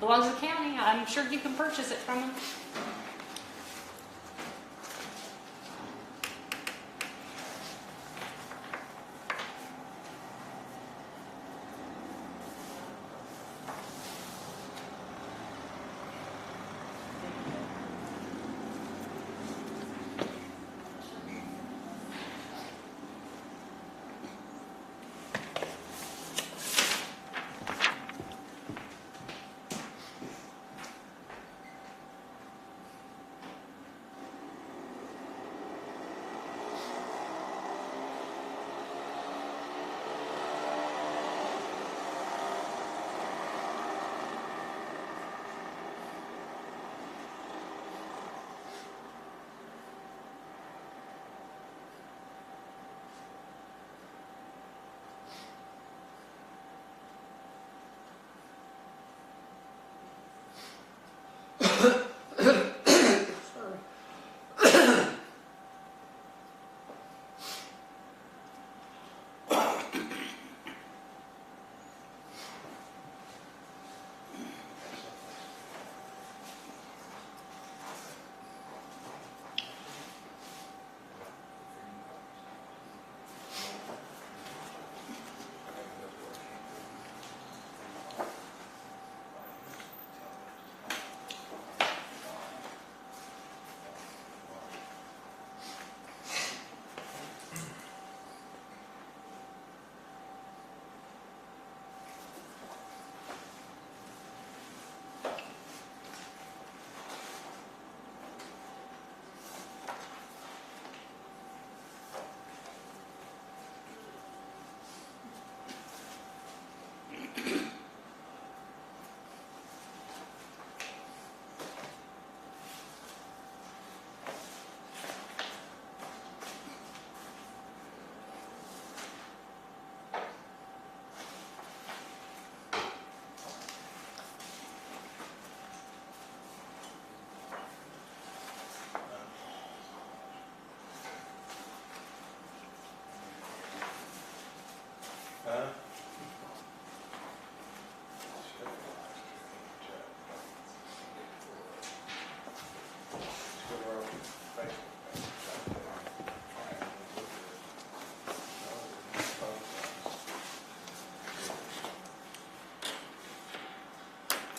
Belongs to the county. I'm sure you can purchase it from them.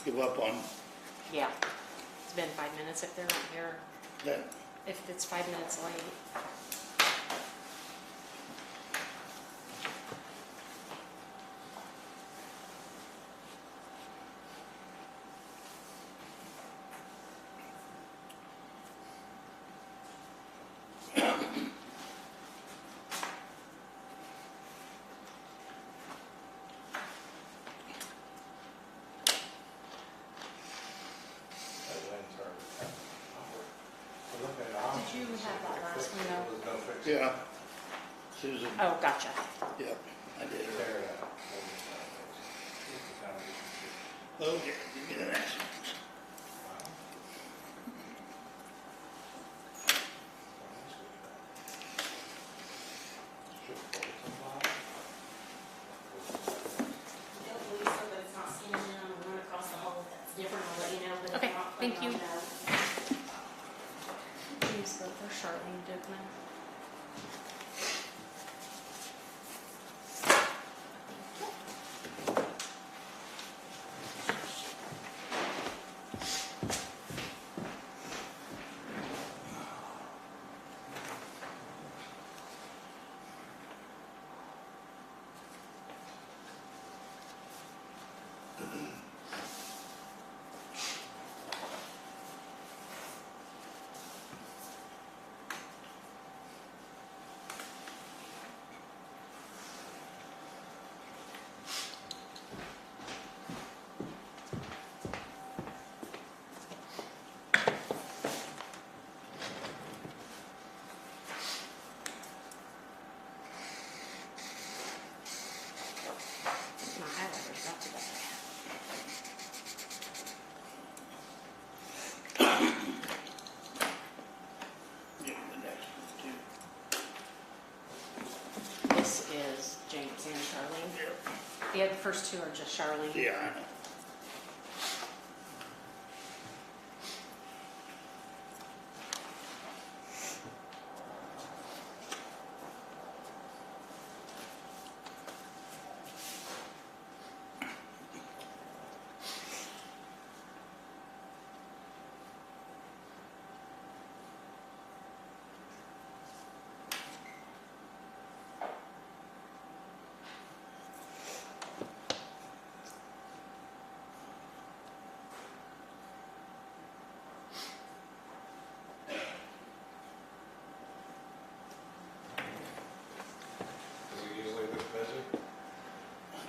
Give up on Yeah. It's been 5 minutes if they're not here. that. If it's 5 minutes late. Did you have that last one though? Yeah. Susan. Oh, gotcha. Yep, I did. Okay, give me the next one. Okay, thank you. Use the for Charlene Dugman. My highlighter's got to go. Give me the next one too. This is James and Charlene. Yep. Yeah, the first two are just Charlene. Yeah, I know.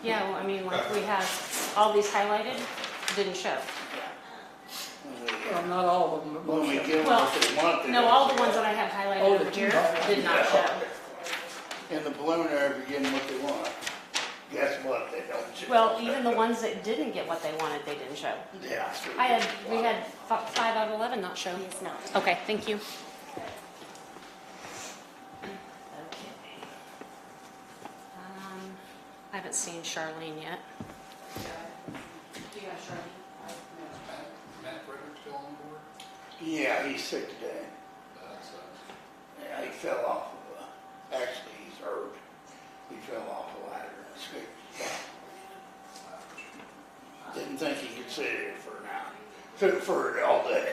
Yeah, well, I mean, like we have all these highlighted, didn't show. Well, not all of them, but When most we of them. give them Well, what they want. they No, don't all the show. ones that I have Oh, highlighted the over here two. did not show. In the preliminary, if you give them what they want, guess what, they don't show. Well, even the ones that didn't get what they wanted, they didn't show. Yeah. We had 5 out of 11 not show. It's not. Okay, thank you. Okay. I haven't seen Charlene yet. Do you have Charlene? Matt Frederick's still on board? Yeah, he's sick today. That sucks. Yeah, he fell off of actually, he's hurt. He fell off a ladder and escaped. Didn't think he could sit here for an hour, for all day.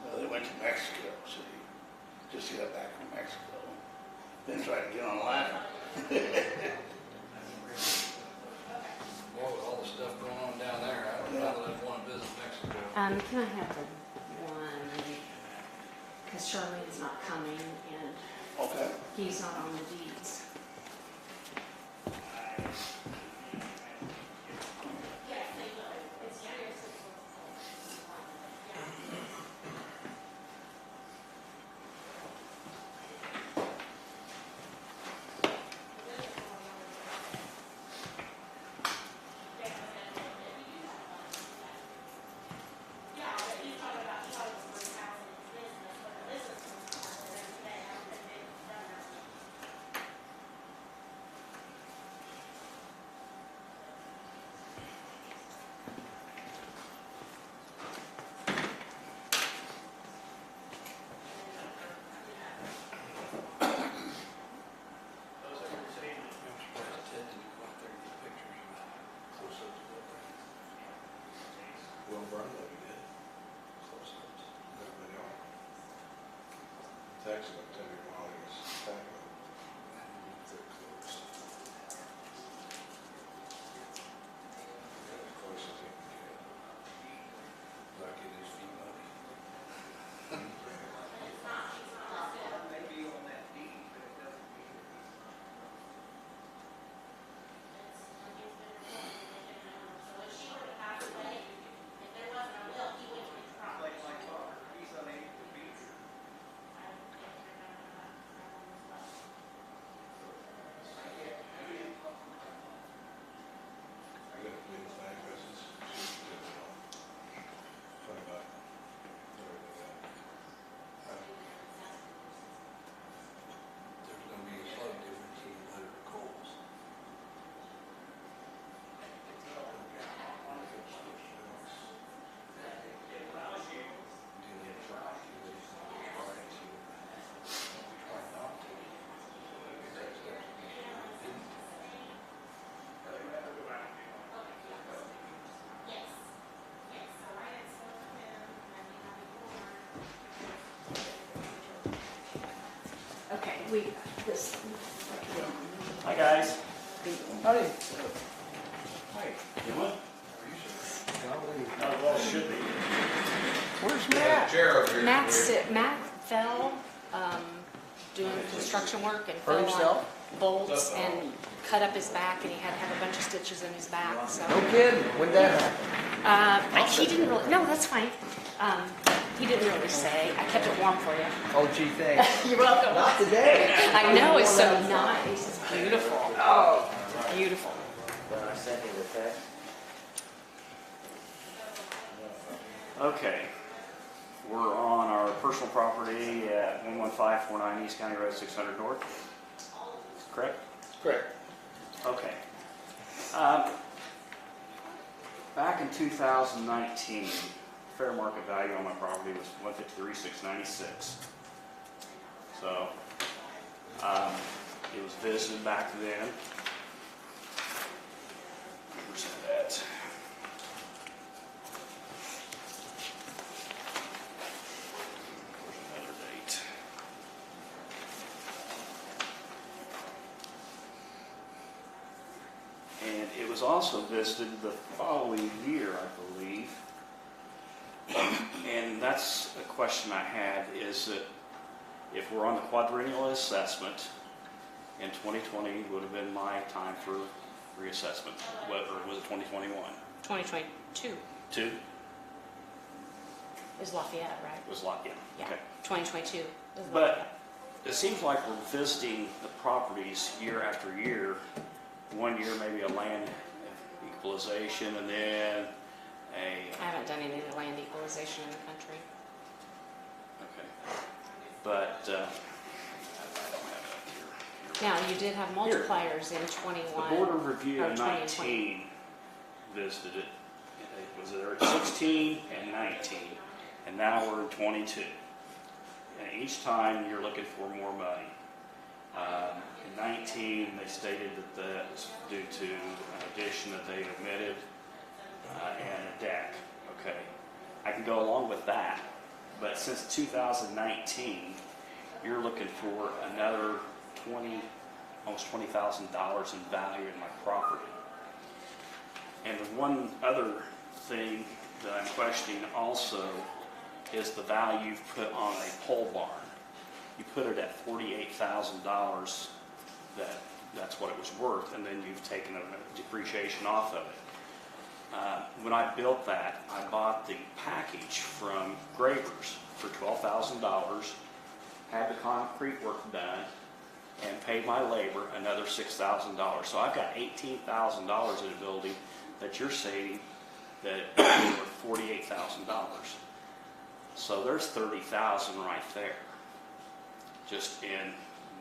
Well, they went to Mexico, so he just got back from Mexico. Then tried to get on a ladder. Boy, with all the stuff going on down there, I don't know that I'd want to visit Mexico. Can I have the one, because Charlene's not coming and Okay. he's not on the deeds. I'm surprised Ted didn't go out there and get pictures of close-ups of that thing. Will Brundle did. Close-ups. That video. Texted him to me while he was packing. They're close. Got as close as he can get. Like it is feet muddy. I got a big thing, because it's, she did it all. Funny about everything that. There's gonna be a slight difference in the letter of coals. Okay, this. Hi, guys. Howdy. Not well, should be. Where's Matt? Chair over here. Matt fell, doing construction work and Hurt fell on himself? bolts and cut up his back and he had to have a bunch of stitches in his back, so. No kidding. When'd that happen? He didn't really, no, that's fine. He didn't really say. I kept it warm for you. Oh, gee, thanks. You're welcome. Not today. I know, it's so nice. It's beautiful. Oh. Beautiful. When I sent you the text. Okay. We're on our personal property at 11549 East County Road 600 North. Correct? Correct. Okay. Back in 2019, fair market value on my property was $153,696. So, it was visited back then. Where's that? Where's another date? was also visited the following year, I believe. And that's a question I had, is that if we're on the quadrennial assessment, and 2020 would have been my time for reassessment, or was it 2021? 2022 Two? is Lafayette, right? It was locked in. Yeah, Okay. 2022 is But Lafayette. it seems like we're visiting the properties year after year. One year maybe a land equalization, and then I haven't done any of the land equalization in the country. okay. But, I don't have that here. Now, you did have multipliers in 21. The Board of Review or in 2020. 19 visited it. It was there at 16 and 19, and now we're in 22. And each time you're looking for more money. In 19, they stated that that was due to an addition that they omitted and a deck. Okay, I can go along with that, but since 2019, you're looking for another almost $20,000 in value in my property. And the one other thing that I'm questioning also is the value you've put on a pole barn. You put it at $48,000, that's what it was worth, and then you've taken a depreciation off of it. When I built that, I bought the package from Gravers for $12,000, had the concrete work done, and paid my labor another $6,000. So I've got $18,000 in a building that you're saying that is worth $48,000. So there's $30,000 right there, just in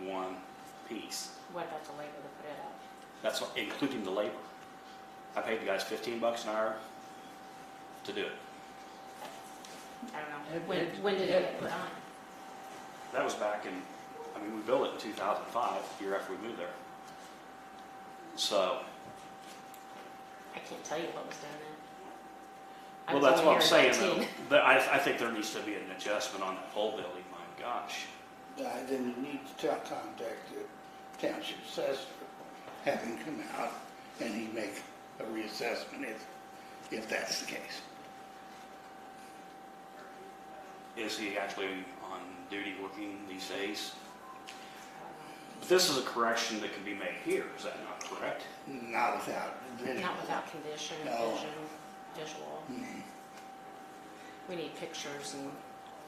one piece. What about the labor to put it up? That's including the labor. I paid you guys $15 an hour to do it. I don't know. When did it get put on? That was back in, we built it in 2005, the year after we moved there. So, I can't tell you what was done then. I well, was that's only what I'm here in saying, 19. though. That I think there needs to be an adjustment on that whole building, my gosh. Then you need to contact the township assessor, have him come out, and he make a reassessment if that's the case. Is he actually on duty working these days? This is a correction that can be made here, is that not correct? Not without vision. Not without condition, No. vision, visual. Mhm. We need pictures and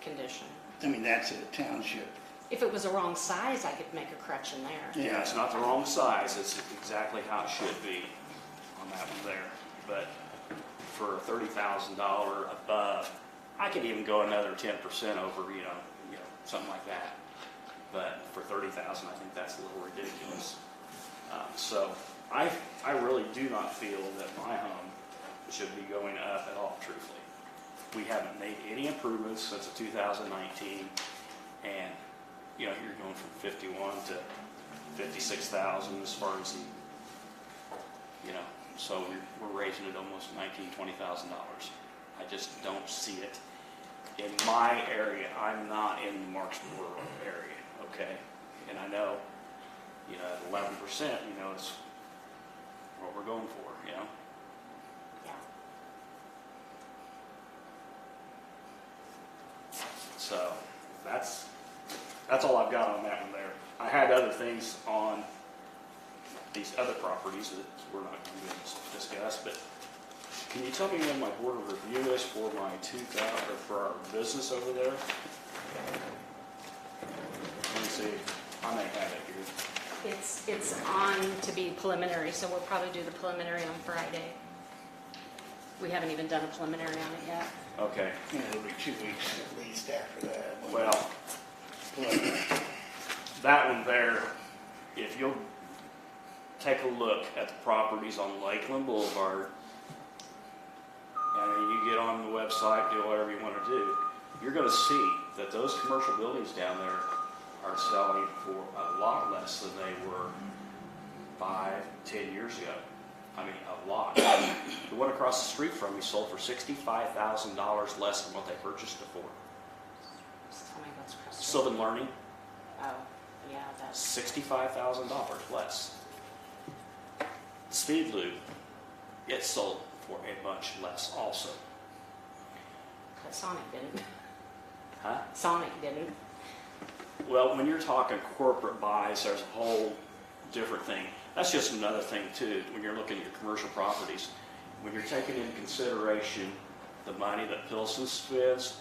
condition. I mean, that's a township. If it was the wrong size, I could make a correction there. Yeah, it's not the wrong size, it's exactly how it should be on that one there. But for a $30,000 above, I could even go another 10% over, something like that. But for $30,000, I think that's a little ridiculous. So I really do not feel that my home should be going up at all, truthfully. We haven't made any improvements since 2019, and you're going from 51 to 56,000 as far as so we're raising it almost $19,000-$20,000. I just don't see it in my area. I'm not in the Marksboro area, okay? And I know, 11%, is what we're going for, Yeah. So that's all I've got on that one there. I had other things on these other properties that we're not going to discuss, but can you tell me when my board of review is for my for our business over there? Let me see. I may have it here. It's on to be preliminary, so we'll probably do the preliminary on Friday. We haven't even done a preliminary on it yet. Okay. And it'll be 2 weeks at least after that. Well, that one there, if you'll take a look at the properties on Lakeland Boulevard, and you get on the website, do whatever you want to do, you're going to see that those commercial buildings down there are selling for a lot less than they were 5-10 years ago. I mean, a lot. The one across the street from me sold for $65,000 less than what they purchased it for. Just tell me what's across the street. Sylvan Learning, Oh, yeah, that's, $65,000 less. Speed Loop, it sold for a much less also. But Sonic didn't. Huh? Sonic didn't. Well, when you're talking corporate buys, there's a whole different thing. That's just another thing too, when you're looking at your commercial properties. When you're taking into consideration the money that Pilsen spends,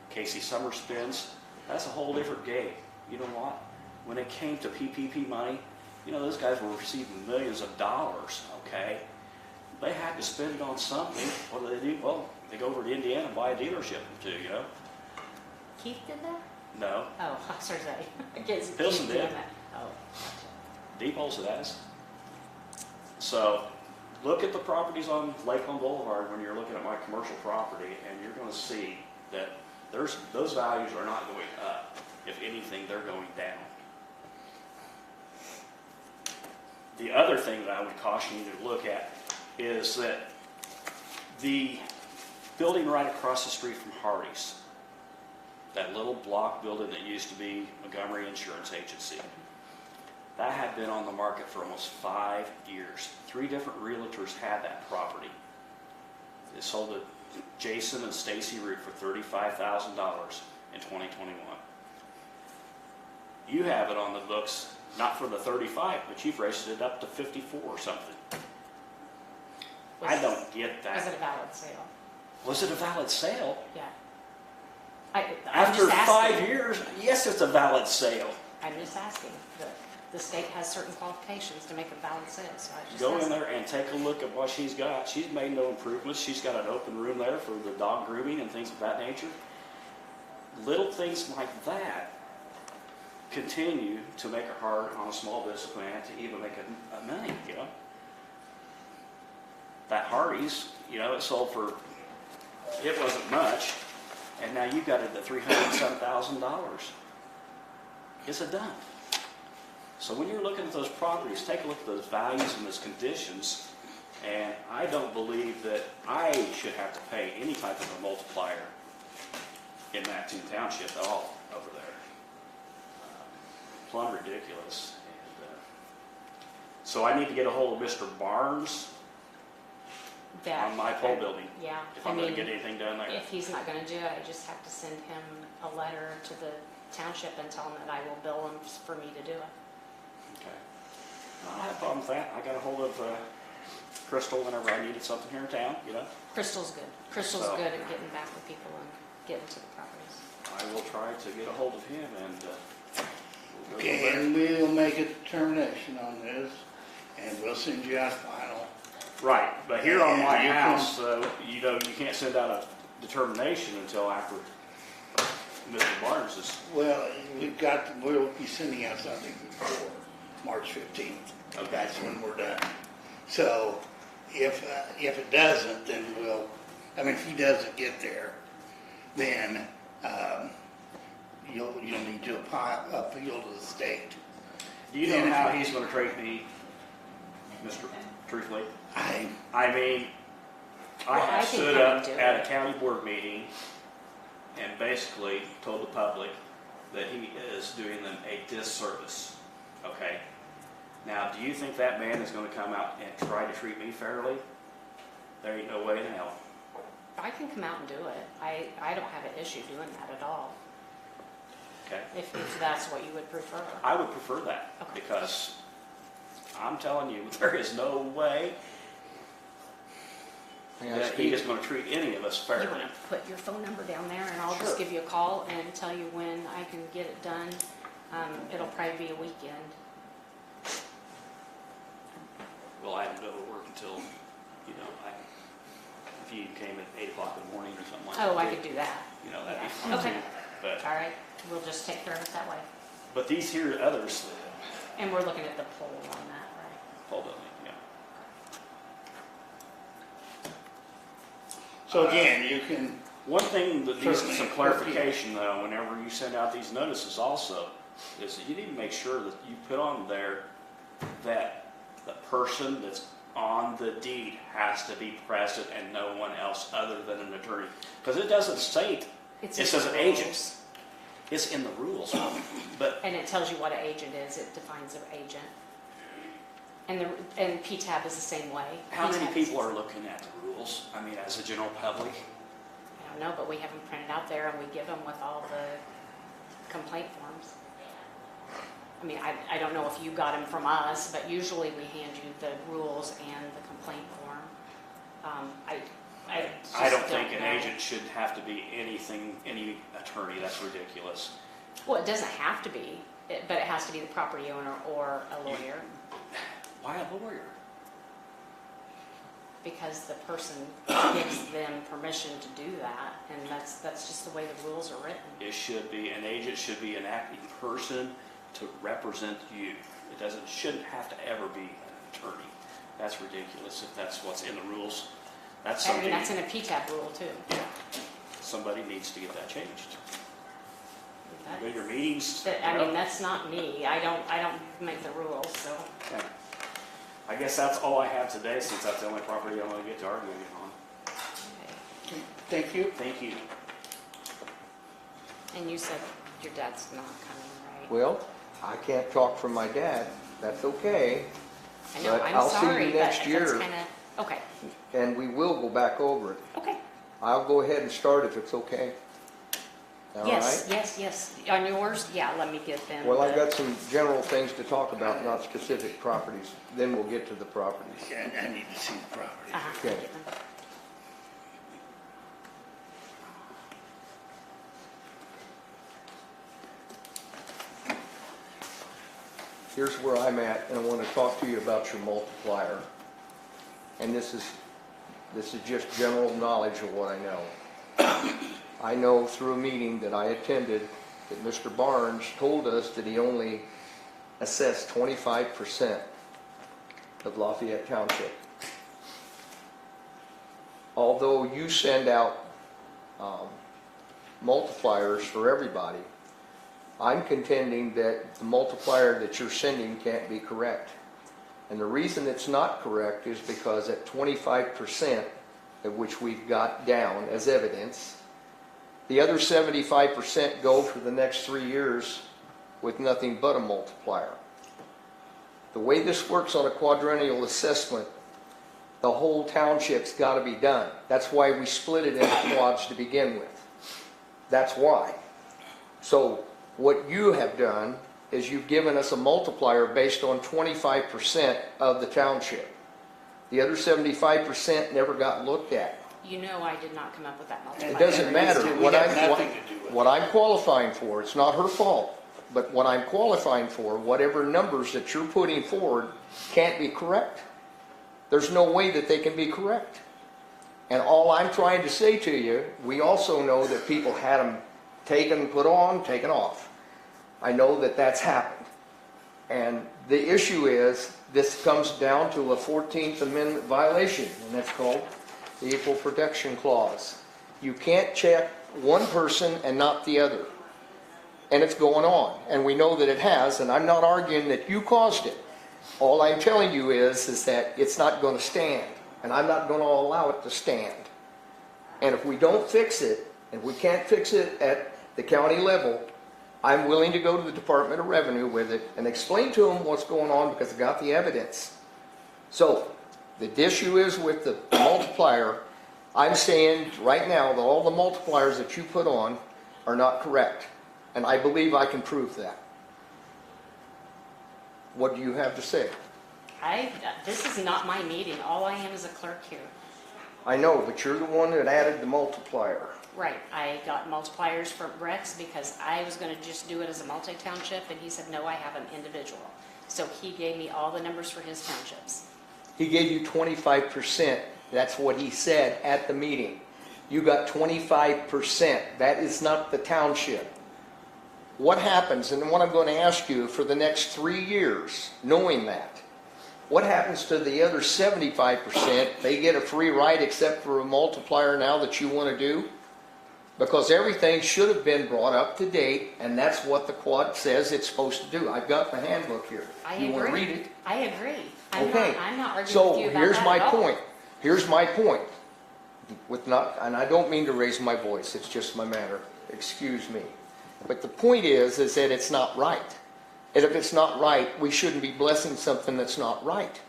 Casey Summers spends, that's a whole different game. You know what? When it came to PPP money, you know, those guys were receiving millions of dollars, okay? They had to spend it on something. What do they do? Well, they go over to Indiana and buy a dealership or two, you know? Keith did that? No, Oh, I started to say. I guess Pilsen Keith did. that. Oh, gotcha. Deep also has. So look at the properties on Lakeland Boulevard when you're looking at my commercial property, and you're going to see that those values are not going up. If anything, they're going down. The other thing that I would caution you to look at is that the building right across the street from Hardee's, that little block building that used to be Montgomery Insurance Agency, that had been on the market for almost 5 years. 3 different realtors had that property. They sold it to Jason and Stacy Root for $35,000 in 2021. You have it on the books, not for the 35, but you've raised it up to 54 or something. I don't get Was that. it a valid sale? Was it a valid sale? Yeah. I'm After just asking. 5 years, yes, it's a valid sale. I'm just asking. The state has certain qualifications to make a valid sale, so I just Go in asked. there and take a look at what she's got. She's made no improvements. She's got an open room there for the dog grooming and things of that nature. Little things like that continue to make it hard on a small businessman to even make a money, you know. That Hardee's, you know, it sold for, it wasn't much, and now you got it at $307,000. It's a dump. So when you're looking at those properties, take a look at those values and those conditions, and I don't believe that I should have to pay any type of a multiplier in Mattoon Township at all over there. Plumb ridiculous. And, so I need to get a hold of Mr. Barnes That- on my pole building Yeah. if I'm going to get anything done there. If he's not going to do it, I just have to send him a letter to the township and tell him that I will bill him for me to do it. Okay. I don't have a problem with that. I got a hold of Crystal whenever I needed something here in town, you know. Crystal's good. Crystal's So- good at getting back with people and getting to the properties. I will try to get a hold of him and we'll go from Okay, there. and we'll make a determination on this, and we'll send you out final. Right, but here on my And you can- house, you know, you can't send out a determination until after Mr. Barnes is, Well, we'll be sending out something before March 15th. Okay. That's when we're done. So if it doesn't, then if he doesn't get there, then you'll need to appeal to the state. do you know how he's gonna treat me, Mr. Truthfully? I mean, I Well, I have think stood I up would do at it. a county board meeting and basically told the public that he is doing them a disservice, okay? Now, do you think that man is gonna come out and try to treat me fairly? There ain't no way in hell. I can come out and do it. I don't have an issue doing that at all, Okay? if that's what you would prefer. I would prefer that, Okay. because I'm telling you, there is no way that he is gonna treat any of us You fairly. want to put your phone number down there, and I'll Sure. just give you a call and tell you when I can get it done. It'll probably be a weekend. Well, I haven't been able to work until, you know, if you came at 8 o'clock in the morning or something like that. Oh, I could do that. You know, that'd be Yeah. fine Okay. too. But, All right, we'll just take care of it that way. but these here others, And we're looking at the poll on that, right? hold on, yeah. So again, you can, One thing that needs Certainly. some clarification though, whenever you send out these notices also, is that you need to make sure that you put on there that the person that's on the deed has to be present and no one else other than an attorney. Because it doesn't state, it in says the an agent. rules. It's in the rules, but And it tells you what an agent is. It defines an agent. And PTAB is the same way. How many PTAB people is- are looking at the rules? I mean, as a general public? I don't know, but we have them printed out there and we give them with all the complaint forms. I mean, I don't know if you got them from us, but usually we hand you the rules and the complaint form. I just I don't think an know. agent should have to be any attorney. That's ridiculous. Well, it doesn't have to be, but it has to be the property owner or a lawyer, Why a lawyer? because the person gives them permission to do that, and that's just the way the rules are written. It should be, an agent should be an acting person to represent you. It shouldn't have to ever be an attorney. That's ridiculous if that's what's in the rules. That's I mean, something, that's in a PTAB rule too. yeah, somebody needs to get that changed. That- You go to your meetings. I mean, that's not me. I don't make the rules, so. Okay. I guess that's all I have today, since that's the only property I want to get to arguing on. Okay. Thank you. Thank you. And you said your dad's not coming, right? Well, I can't talk for my dad. That's okay. I know, but I'm I'll see you sorry, but next that's year. kind of, okay, And we will go back over it. okay. I'll go ahead and start if it's okay. All Yes, right? yes. On yours, yeah, let me get them. Well, I've the- got some general things to talk about, not specific properties. Then we'll get to the properties. And I need to see the property. Uh-huh, Okay. get them. Here's where I'm at, and I want to talk to you about your multiplier. And this is just general knowledge of what I know. I know through a meeting that I attended that Mr. Barnes told us that he only assessed 25% of Lafayette Township. Although you send out multipliers for everybody, I'm contending that the multiplier that you're sending can't be correct. And the reason it's not correct is because at 25%, of which we've got down as evidence, the other 75% go for the next 3 years with nothing but a multiplier. The way this works on a quadrennial assessment, the whole township's got to be done. That's why we split it into quads to begin with. That's why. So what you have done is you've given us a multiplier based on 25% of the township. The other 75% never got looked at. You know I did not come up with that multiplier. It doesn't matter. We have nothing to do with it. What I'm qualifying for, it's not her fault, but what I'm qualifying for, whatever numbers that you're putting forward can't be correct. There's no way that they can be correct. And all I'm trying to say to you, we also know that people had them taken, put on, taken off. I know that that's happened. And the issue is, this comes down to a 14th Amendment violation, and that's called the Equal Protection Clause. You can't check one person and not the other. And it's going on, and we know that it has, and I'm not arguing that you caused it. All I'm telling you is that it's not going to stand, and I'm not going to allow it to stand. And if we don't fix it, and we can't fix it at the county level, I'm willing to go to the Department of Revenue with it and explain to them what's going on because I got the evidence. So, the issue is with the multiplier, I'm saying right now that all the multipliers that you put on are not correct. And I believe I can prove that. What do you have to say? This is not my meeting. All I am is a clerk here. I know, but you're the one that added the multiplier. Right, I got multipliers from Rex because I was going to just do it as a multi-township, and he said, no, I have an individual. So he gave me all the numbers for his townships. He gave you 25%. That's what he said at the meeting. You got 25%. That is not the township. What happens, and what I'm going to ask you for the next 3 years, knowing that, what happens to the other 75%? They get a free ride except for a multiplier now that you want to do? Because everything should have been brought up to date, and that's what the quad says it's supposed to do. I've got the handbook here. I You want to agree. read it? I agree. Okay. I'm not arguing So with you about here's that my at all. point. Here's my point. And I don't mean to raise my voice. It's just my manner. Excuse me. But the point is that it's not right. And if it's not right, we shouldn't be blessing something that's not right.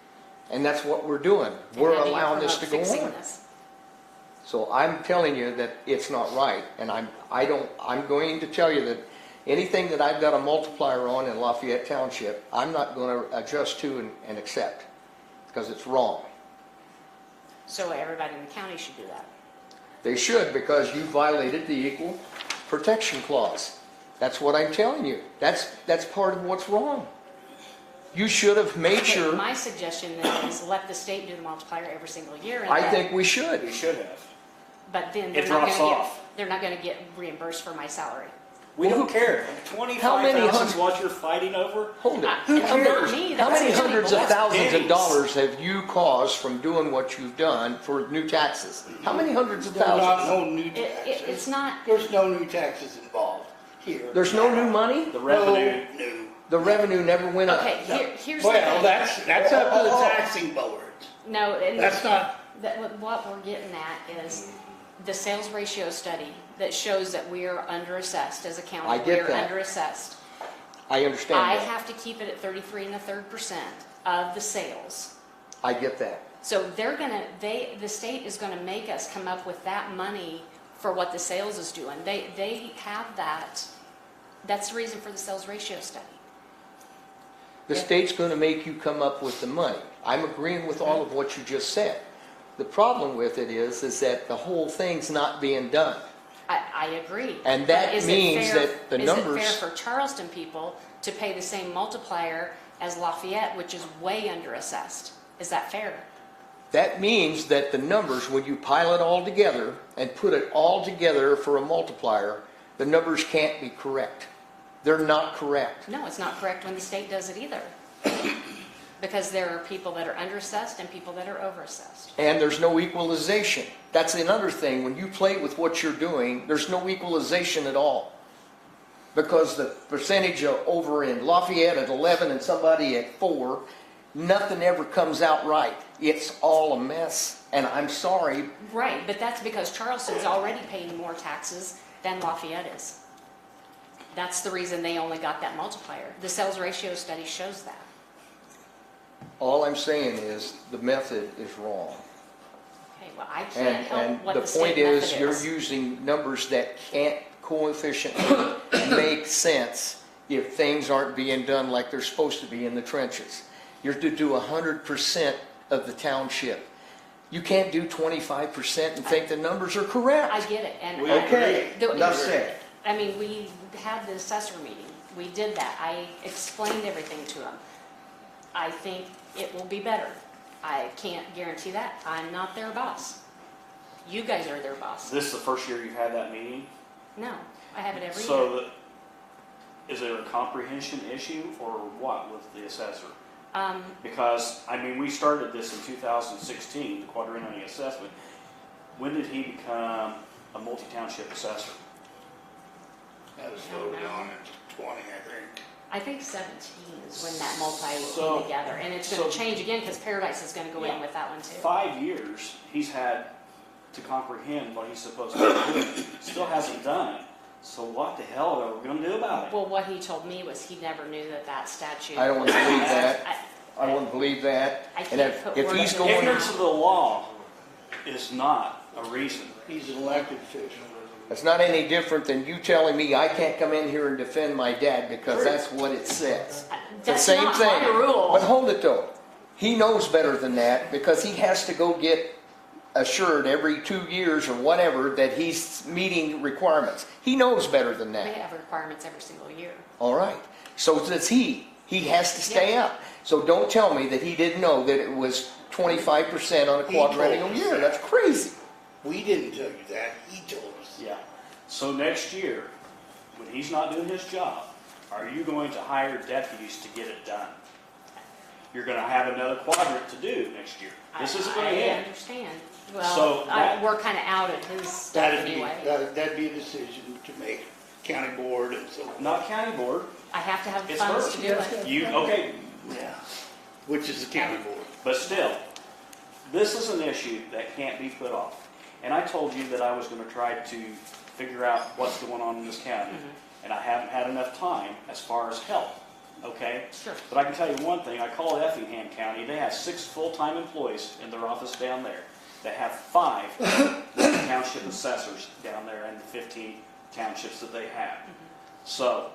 And that's what we're doing. And We're how do you allowing this to promote go fixing on. this? So I'm telling you that it's not right, and I'm going to tell you that anything that I've got a multiplier on in Lafayette Township, I'm not going to adjust to and accept, because it's wrong. So everybody in the county should do that. They should, because you violated the Equal Protection Clause. That's what I'm telling you. That's part of what's wrong. You should have made Okay, sure. my suggestion then is let the state do the multiplier every single year. And I then- think we should. We should have. But then It drops off. they're not gonna get reimbursed for my salary. We Well, don't care. How 25,000 many is hundred- what you're fighting over? Hold it. Who How cares? many, Me, how that's many silly. hundreds Well, of that's thousands of pennies. dollars have you caused from doing what you've done for new taxes? How many hundreds of There's not thousands? no new It's taxes. not, There's no new taxes involved here. There's no new money? The revenue. No new. The revenue never went up. okay, here's the Well, thing. that's up to the taxing board. No, and That's not, what we're getting at is the sales ratio study that shows that we are underassessed as a county. I get We are that. underassessed. I understand I that. have to keep it at 33 1/3% of the sales. I get that. So the state is gonna make us come up with that money for what the sales is doing. They have that. That's the reason for the sales ratio study. The Yeah. state's gonna make you come up with the money. I'm agreeing with all of what you just said. The problem with it is that the whole thing's not being done. I agree. And But that is it means fair- that the Is it numbers- fair for Charleston people to pay the same multiplier as Lafayette, which is way underassessed? Is that fair? That means that the numbers, when you pile it all together and put it all together for a multiplier, the numbers can't be correct. They're not correct. No, it's not correct when the state does it either. Because there are people that are underassessed and people that are overassessed. And there's no equalization. That's another thing. When you play with what you're doing, there's no equalization at all. Because the percentage of over in Lafayette at 11 and somebody at 4, nothing ever comes out right. It's all a mess. And I'm sorry, Right, but that's because Charleston's already paying more taxes than Lafayette is. That's the reason they only got that multiplier. The sales ratio study shows that. all I'm saying is the method is wrong. Okay, well, I can't help And what the the point state is, method you're is. using numbers that can't coefficiently make sense if things aren't being done like they're supposed to be in the trenches. You're to do 100% of the township. You can't do 25% and think the numbers are correct. I get it, and We I- Okay, the- enough said. I mean, we had the assessor meeting. We did that. I explained everything to them. I think it will be better. I can't guarantee that. I'm not their boss. You guys are their boss. This is the first year you've had that meeting? No, I have it every year. So is there a comprehension issue or what with the assessor? Because, I mean, we started this in 2016, the quadrennial assessment. When did he become a multi-township assessor? that was voted on in 20, I think. I think 17 is when that multi So- came together, and it's going to so- change again because Paradise is going to go in Yeah. with that one too. 5 years, he's had to comprehend what he's supposed to do. Still hasn't done it. So what the hell are we gonna do about it? Well, what he told me was he never knew that statute. I don't was- believe that. I- I wouldn't believe that. I And can't put if words he's in going, Ignorance of the law is not a reason. He's an elected official. it's not any different than you telling me I can't come in here and defend my dad because that's what it says. It's the That's same not thing. my rule. But hold it though. He knows better than that because he has to go get assured every 2 years or whatever that he's meeting requirements. He knows better than We that. have requirements every single year. All right. So does he. He has to stay up. So don't tell me that he didn't know that it was 25% on a He told quadrennial us year. that. That's crazy. We didn't tell you that, he told us. Yeah. So next year, when he's not doing his job, are you going to hire deputies to get it done? You're gonna have another quadrant to do next year. This isn't gonna I end. understand. So Well, that- we're kind of out of his stuff That'd be, anyway. that'd be a decision to make, county board and so on. Not county board. I have to have the It's funds hers. to do it. You, okay, Yeah, which is the county board. but still, this is an issue that can't be put off. And I told you that I was gonna try to figure out what's going on in this county. And I haven't had enough time as far as help okay? Sure. But I can tell you one thing, I called Effingham County, they have 6 full-time employees in their office down there. They have 5 township assessors down there in the 15 townships that they have. So,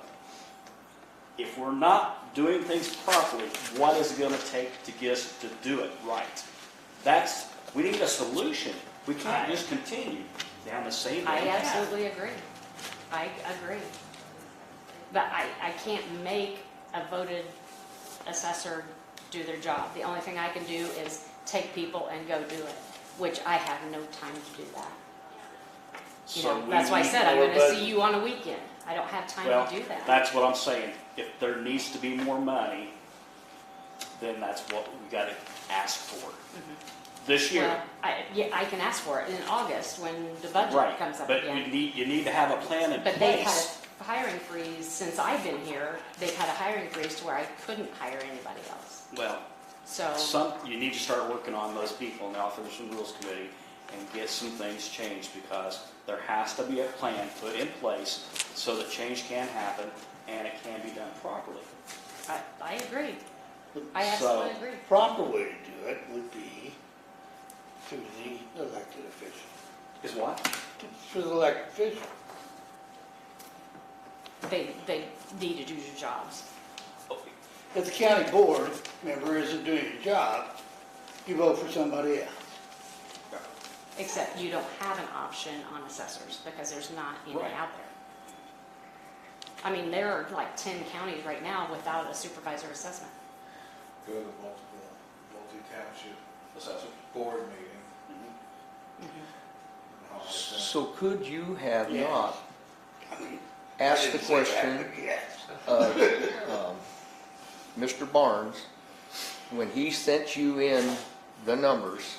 if we're not doing things properly, what is it gonna take to get us to do it right? We need a solution. We can't just continue down the same I path. absolutely agree. I agree. But I can't make a voted assessor do their job. The only thing I can do is take people and go do it, which I have no time to do that. You So know, we that's why I need said I'm more gonna budget. see you on a weekend. I don't have time Well, to do that. that's what I'm saying. If there needs to be more money, then that's what we gotta ask for. This year. Well, I can ask for it in August when the budget Right, comes up but again. you need to have a plan in But they've had place. a hiring freeze since I've been here. They've had a hiring freeze to where I couldn't hire anybody else. Well, So, you need to start working on those people in the Officers and Rules Committee and get some things changed, because there has to be a plan put in place so that change can happen and it can be done properly. I agree. I So- absolutely agree. Proper way to do it would be through the elected official. Is what? Through the elected official. They need to do their jobs. If the county board member isn't doing your job, you vote for somebody else. Except you don't have an option on assessors because there's not any Right. out there. I mean, there are like 10 counties right now without a supervisor assessment. Go to multiple, multi-township Assessor? board meeting. Mhm. and all of that. So could you have Yeah. not I mean, asked I the didn't say that, question but yes. of Mr. Barnes, when he sent you in the numbers,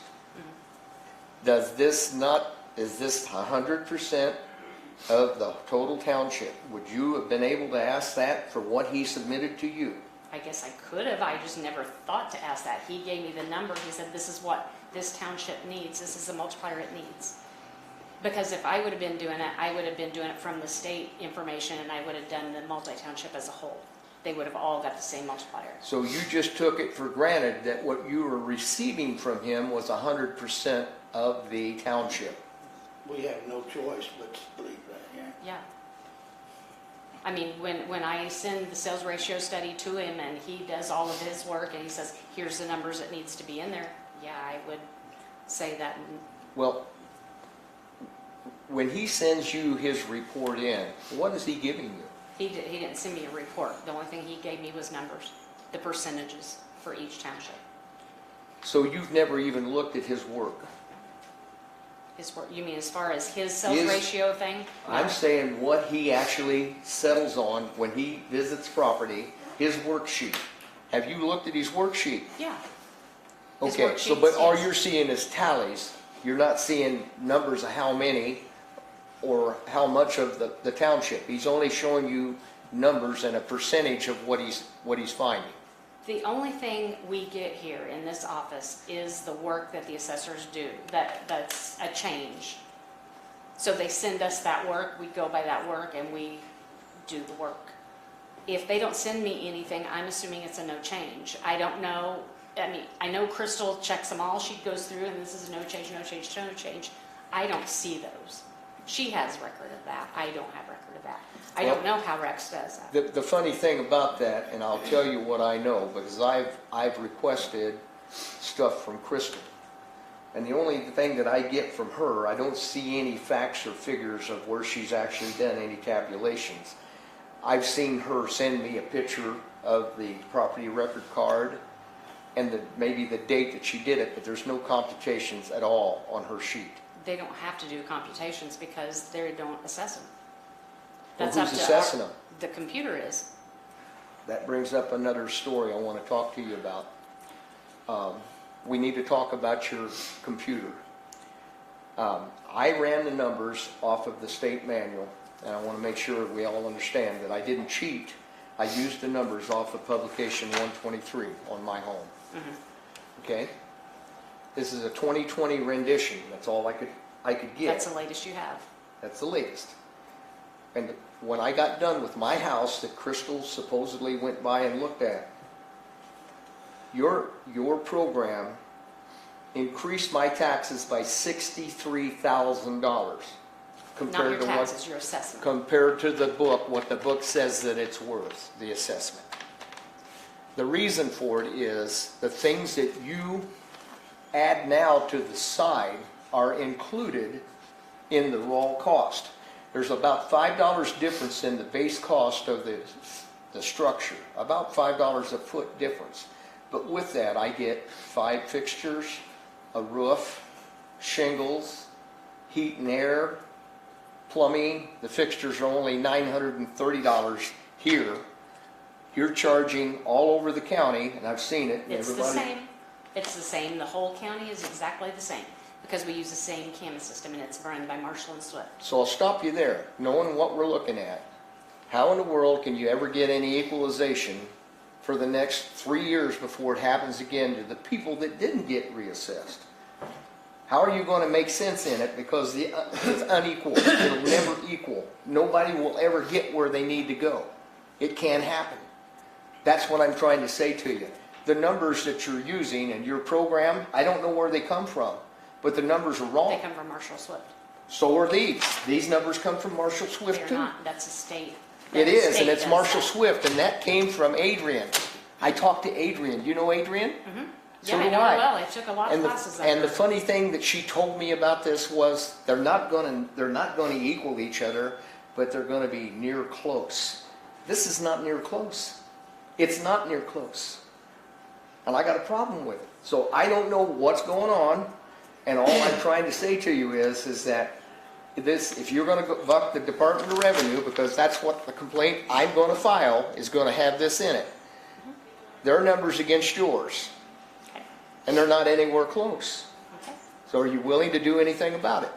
is this 100% of the total township? Would you have been able to ask that for what he submitted to you? I guess I could have, I just never thought to ask that. He gave me the number, he said, this is what this township needs, this is the multiplier it needs. Because if I would have been doing it, I would have been doing it from the state information and I would have done the multi-township as a whole. They would have all got the same multiplier. So you just took it for granted that what you were receiving from him was 100% of the township? We have no choice but to believe that, yeah. Yeah. I mean, when I send the sales ratio study to him and he does all of his work and he says, here's the numbers that needs to be in there, yeah, I would say that. Well, when he sends you his report in, what is he giving you? He didn't send me a report. The only thing he gave me was numbers, the percentages for each township. So you've never even looked at his work? His work, you mean as far as his sales His- ratio thing? No. I'm saying what he actually settles on when he visits property, his worksheet. Have you looked at his worksheet? Yeah. His Okay, so worksheets, but all yes. you're seeing is tallies. You're not seeing numbers of how many or how much of the township. He's only showing you numbers and a percentage of what he's finding. The only thing we get here in this office is the work that the assessors do. That's a change. So they send us that work, we go by that work, and we do the work. If they don't send me anything, I'm assuming it's a no change. I don't know, I mean, I know Crystal checks them all. She goes through and this is no change, no change, no change. I don't see those. She has record of that. I don't have record of that. I don't know how Rex does that. The funny thing about that, and I'll tell you what I know, because I've requested stuff from Crystal. And the only thing that I get from her, I don't see any facts or figures of where she's actually done any tabulations. I've seen her send me a picture of the property record card and maybe the date that she did it, but there's no computations at all on her sheet. They don't have to do computations because they don't assess them. Well, That's up who's to assessing them? the computer is. That brings up another story I want to talk to you about. We need to talk about your computer. I ran the numbers off of the state manual, and I want to make sure we all understand that I didn't cheat. I used the numbers off of publication 123 on my home. Okay? This is a 2020 rendition. That's all I could get. That's the latest you have. That's the latest. And when I got done with my house that Crystal supposedly went by and looked at, your program increased my taxes by $63,000 Not compared your to taxes, your assessment. compared to the book, what the book says that it's worth, the assessment. The reason for it is the things that you add now to the side are included in the raw cost. There's about $5 difference in the base cost of the structure, about $5 a foot difference. But with that, I get 5 fixtures, a roof, shingles, heat and air, plumbing. The fixtures are only $930 here. You're charging all over the county, and I've seen it. and It's the everybody- same. It's the same. The whole county is exactly the same because we use the same CAMA system and it's run by Marshall and Swift. So I'll stop you there. Knowing what we're looking at, how in the world can you ever get any equalization for the next 3 years before it happens again to the people that didn't get reassessed? How are you going to make sense in it? Because it's unequal. It'll never equal. Nobody will ever get where they need to go. It can't happen. That's what I'm trying to say to you. The numbers that you're using in your program, I don't know where they come from, but the numbers are They wrong. come from Marshall Swift. So are these. These numbers come from Marshall Swift They're too. not. That's a state. It That is, state and it's does Marshall that. Swift, and that came from Adrian. I talked to Adrian. Do you know Adrian? Mm-hmm. So Yeah, I do know I. her well. I took a lot of And classes. and the under her. funny thing that she told me about this was they're not going to equal each other, but they're going to be near close. This is not near close. It's not near close. And I got a problem with it. So I don't know what's going on, and all I'm trying to say to you is that this, if you're going to buck the Department of Revenue, because that's what the complaint I'm going to file is going to have this in it. Their numbers against yours, Okay. and they're not anywhere close. Okay. So are you willing to do anything about it?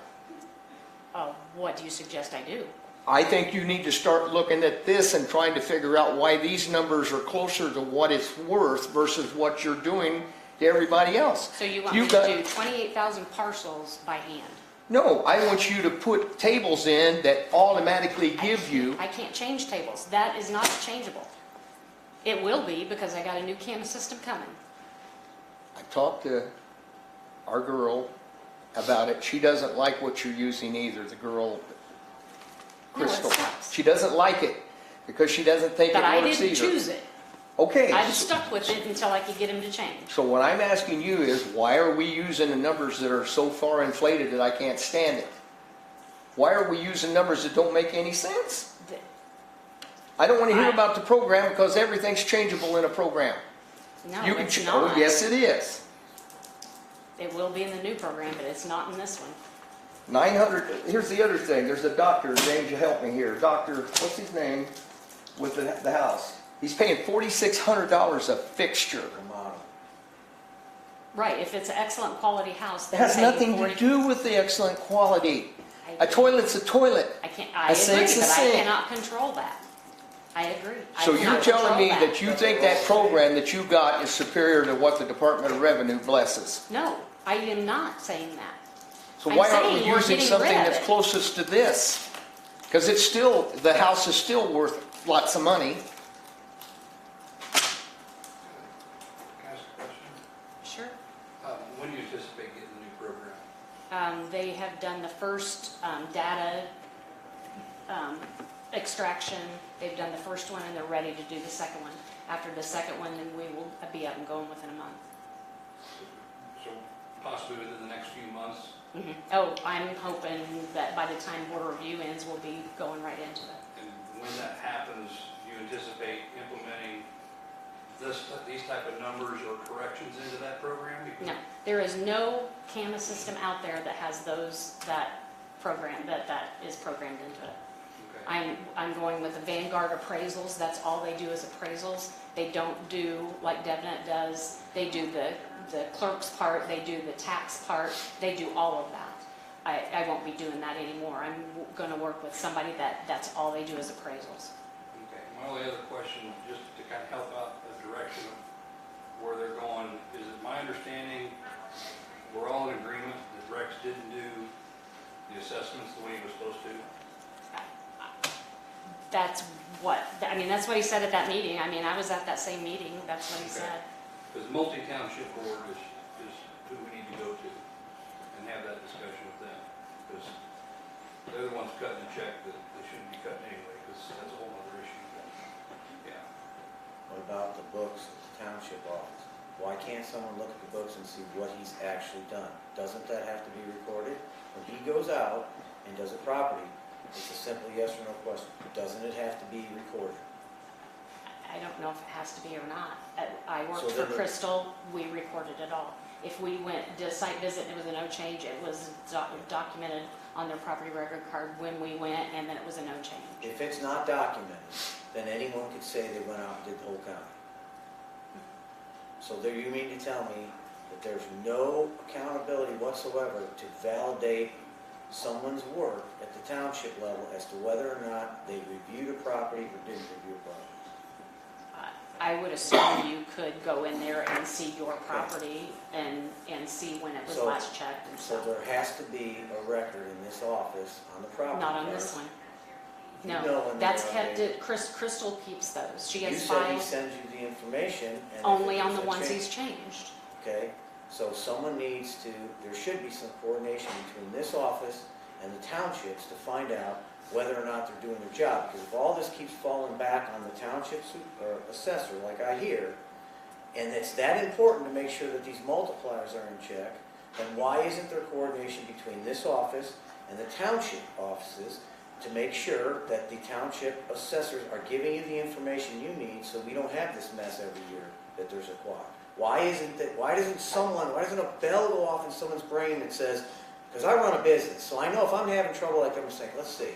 What do you suggest I do? I think you need to start looking at this and trying to figure out why these numbers are closer to what it's worth versus what you're doing to everybody else. So you want You me got- to do 28,000 parcels by hand? No, I want you to put tables in that automatically give you, I can't change tables. That is not changeable. It will be because I got a new CAMA system coming. I talked to our girl about it. She doesn't like what you're using either, the girl, No, it Crystal. sucks. She doesn't like it because she doesn't think But it I works didn't either. choose it. Okay. I'm stuck with it until I could get him to change. So what I'm asking you is, why are we using the numbers that are so far inflated that I can't stand it? Why are we using numbers that don't make any sense? I don't want to hear I- about the program because everything's changeable in a program. No, You can it's ch- not. Oh, yes, it is. It will be in the new program, but it's not in this one. 900, here's the other thing, there's a doctor, James, you help me here. Doctor, what's his name, with the house? He's paying $4,600 a fixture. Right, if it's an excellent quality house, It then has pay nothing to 40 do with the excellent quality. I- A toilet's a toilet. I can't, I I say agree, it's the but I same. cannot control that. I agree. I So you're cannot telling control me that you think that program that you got is superior to what the Department of Revenue blesses? No, I am not saying that. So I'm why aren't saying we we're using getting something rid of that's it. closest to this? Because it's still, the house is still worth lots of money. Can I ask a question? Sure. When do you anticipate getting the new program? They have done the first data extraction. They've done the first one and they're ready to do the second one. After the second one, then we will be up and going within a month. So possibly within the next few months? Oh, I'm hoping that by the time board review ends, we'll be going right into it. And when that happens, do you anticipate implementing these type of numbers or corrections into that program? Because- No, there is no CAMA system out there that has that program, that is programmed into it. Okay. I'm going with the Vanguard appraisals. That's all they do is appraisals. They don't do like DevNet does. They do the clerk's part. They do the tax part. They do all of that. I won't be doing that anymore. I'm going to work with somebody that's all they do is appraisals. Okay, my only other question, just to kind of help out the direction of where they're going, is it my understanding we're all in agreement that Rex didn't do the assessments the way he was supposed to? that's what, I mean, that's what he said at that meeting. I mean, I was at that same meeting, that's what he Okay. said. Because multi-township board is who we need to go to and have that discussion with them. Because they're the ones cutting the check that they shouldn't be cutting anyway, because that's a whole other issue. Yeah. What about the books at the township office? Why can't someone look at the books and see what he's actually done? Doesn't that have to be recorded? When he goes out and does a property, it's a simple yes or no question. Doesn't it have to be recorded? I don't know if it has to be or not. I worked So for then the- Crystal, we recorded it all. If we went, did a site visit and it was a no change, it was documented on their property record card when we went, and then it was a no change. If it's not documented, then anyone could say they went out and did the whole county. So there, you mean to tell me that there's no accountability whatsoever to validate someone's work at the township level as to whether or not they reviewed a property or didn't review a property? I would assume you could go in there and see your property and see when it was So- last checked and So stuff. there has to be a record in this office on the property Not on card. this one. You know No, when that's they're kept, updated. Crystal keeps those. She You has said he files sends you the information. and if only on there's the a ones change- he's changed. Okay, so someone needs to, there should be some coordination between this office and the townships to find out whether or not they're doing their job. Because if all this keeps falling back on the township or assessor, like I hear, and it's that important to make sure that these multipliers are in check, then why isn't there coordination between this office and the township offices to make sure that the township assessors are giving you the information you need so we don't have this mess every year that there's a quad? Why doesn't a bell go off in someone's brain that says, because I run a business, so I know if I'm having trouble like I'm saying, let's see,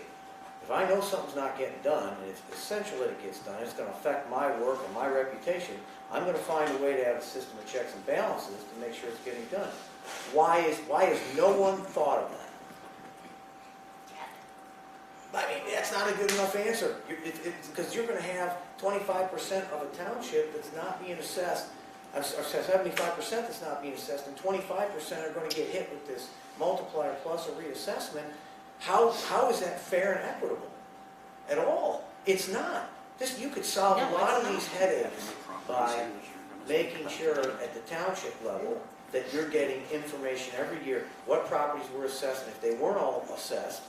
if I know something's not getting done, and it's essential that it gets done, it's going to affect my work and my reputation, I'm going to find a way to have a system of checks and balances to make sure it's getting done. Why has no one thought of that? I mean, that's not a good enough answer. Because you're going to have 25% of a township that's not being assessed, or 75% that's not being assessed, and 25% are going to get hit with this multiplier plus a reassessment. How is that fair and equitable at all? It's not. You could solve No, a lot it's of these not. headaches by making sure at the township level that you're getting information every year, what properties were assessed, and if they weren't all assessed,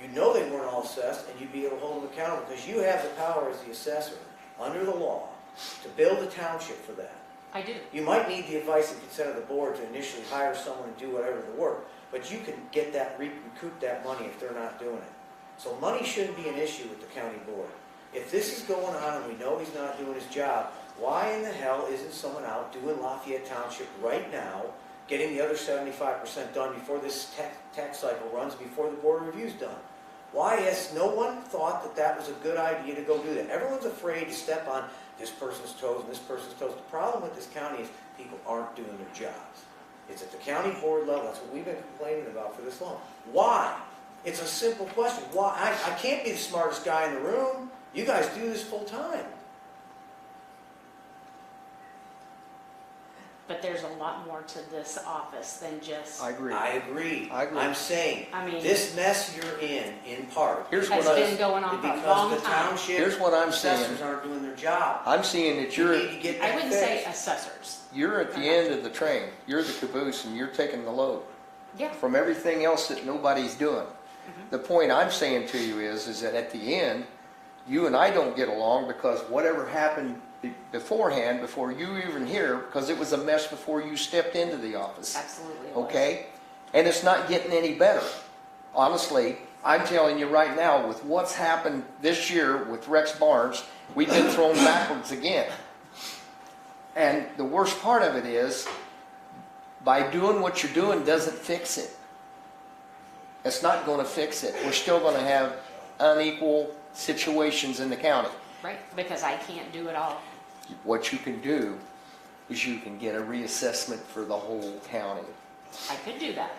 you know they weren't all assessed, and you'd be able to hold them accountable, because you have the power as the assessor, under the law, to bill the township for that. I do. You might need the advice and consent of the board to initially hire someone to do whatever the work, but you can get that, recoup that money if they're not doing it. So money shouldn't be an issue with the county board. If this is going on and we know he's not doing his job, why in the hell isn't someone out doing Lafayette Township right now, getting the other 75% done before this tax cycle runs, before the board review's done? Why has no one thought that that was a good idea to go do that? Everyone's afraid to step on this person's toes and this person's toes. The problem with this county is people aren't doing their jobs. It's at the county board level. That's what we've been complaining about for this long. Why? It's a simple question. Why? I can't be the smartest guy in the room. You guys do this full time. But there's a lot more to this office than just, I agree. I agree. I agree. I'm saying, I mean, this mess you're in part, Here's has what been going on for a because long the time. township Here's what I'm saying. assessors aren't doing their job. I'm seeing that You you're need to get I that wouldn't say fixed. assessors. you're at the end of the train. You're the caboose, and you're taking the load Yeah. from everything else that nobody's doing. The point I'm saying to you is that at the end, you and I don't get along because whatever happened beforehand, before you even here, because it was a mess before you stepped into the office. Absolutely. it was. Okay? And it's not getting any better. Honestly, I'm telling you right now, with what's happened this year with Rex Barnes, we've been thrown backwards again. And the worst part of it is, by doing what you're doing doesn't fix it. It's not going to fix it. We're still going to have unequal situations in the county. Right, because I can't do it all. What you can do is you can get a reassessment for the whole county. I could do that.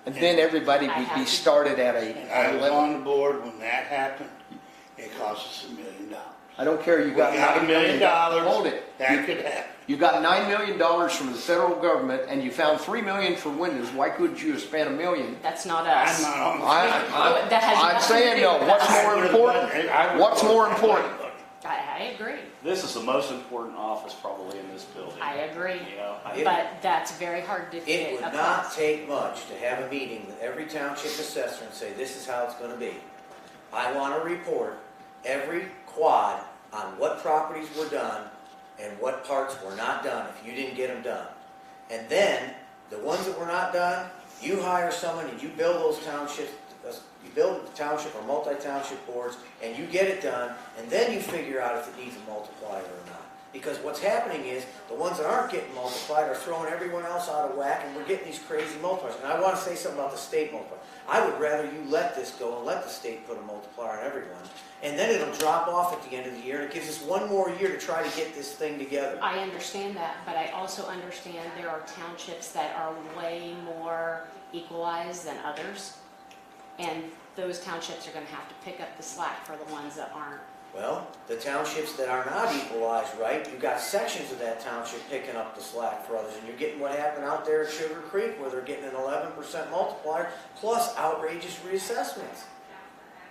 And then everybody I would have be to- started at I a was level. on the board when that happened. It cost us $1 million. I don't care, you We got got $9 $1 million. Hold it. That could happen. You got $9 million from the federal government and you found $3 million for windows. Why couldn't you have spent $1 million? That's not I'm us. not on the. That has I'm nothing saying to no. do with What's us. more important? What's more important? I agree. This is the most important office probably in this building. I agree. You know, But that's very hard to It get would not across. take much to have a meeting with every township assessor and say, this is how it's gonna be. I want to report every quad on what properties were done and what parts were not done if you didn't get them done. And then, the ones that were not done, you hire someone and you build those townships, you build the township or multi-township boards, and you get it done, and then you figure out if it needs a multiplier or not. Because what's happening is, the ones that aren't getting multiplied are throwing everyone else out of whack, and we're getting these crazy multipliers. And I want to say something about the state multiplier. I would rather you let this go and let the state put a multiplier on everyone, and then it'll drop off at the end of the year, and it gives us one more year to try to get this thing together. I understand that, but I also understand there are townships that are way more equalized than others. And those townships are gonna have to pick up the slack for the ones that aren't. Well, the townships that are not equalized right, you've got sections of that township picking up the slack for others, and you're getting what happened out there at Sugar Creek, where they're getting an 11% multiplier, plus outrageous reassessments.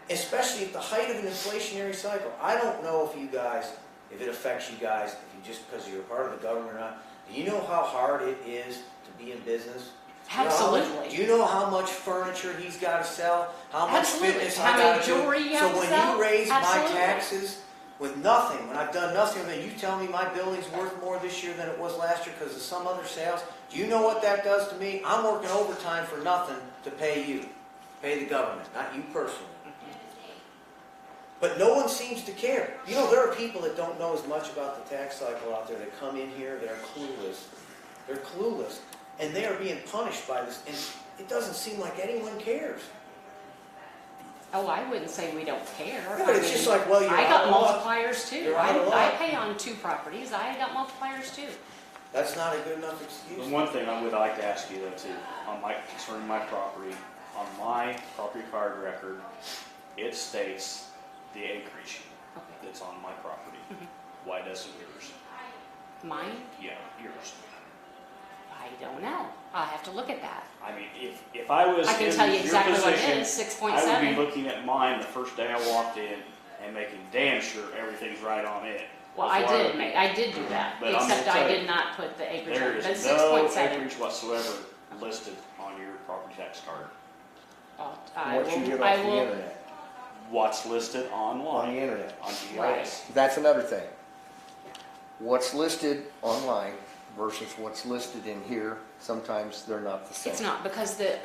Especially at the height of an inflationary cycle. I don't know if you guys, if it affects you guys, if you just because you're a part of the government or not, do you know how hard it is to be in business? Absolutely. Do you know how much furniture he's got to sell? How much Absolutely. fitness How I many got to do? jewelry you have So to when sell? you raise my Absolutely. taxes with nothing, when I've done nothing, then you tell me my building's worth more this year than it was last year because of some other sales. Do you know what that does to me? I'm working overtime for nothing to pay you, pay the government, not you personally. But no one seems to care. You know, there are people that don't know as much about the tax cycle out there that come in here, they're clueless. They're clueless. And they are being punished by this. And it doesn't seem like anyone cares. Oh, I wouldn't say we don't care. Yeah, but I it's just mean, like, well, you're I got out of luck. multipliers too. You're out of I luck. pay on 2 properties. I got multipliers too. That's not a good enough The excuse. one thing I would like to ask you though too, concerning my property, on my property card record, it states the acreage Okay. that's on my property. Why doesn't yours? Mine? Yeah, yours. I don't know. I'll have to look at that. I mean, if I was I can in tell you your exactly what it position, is, I would be 6.7. looking at mine the first day I walked in and making damn sure everything's right on it. Well, I before did do that, But I'm except gonna I tell you, did not put the acreage on There it. is But no 6.7. acreage whatsoever listed on your property tax card. What you get off the internet. What's listed On online the internet. on GIS. Right. That's another thing. What's listed online versus what's listed in here, sometimes they're not the same. It's not, because the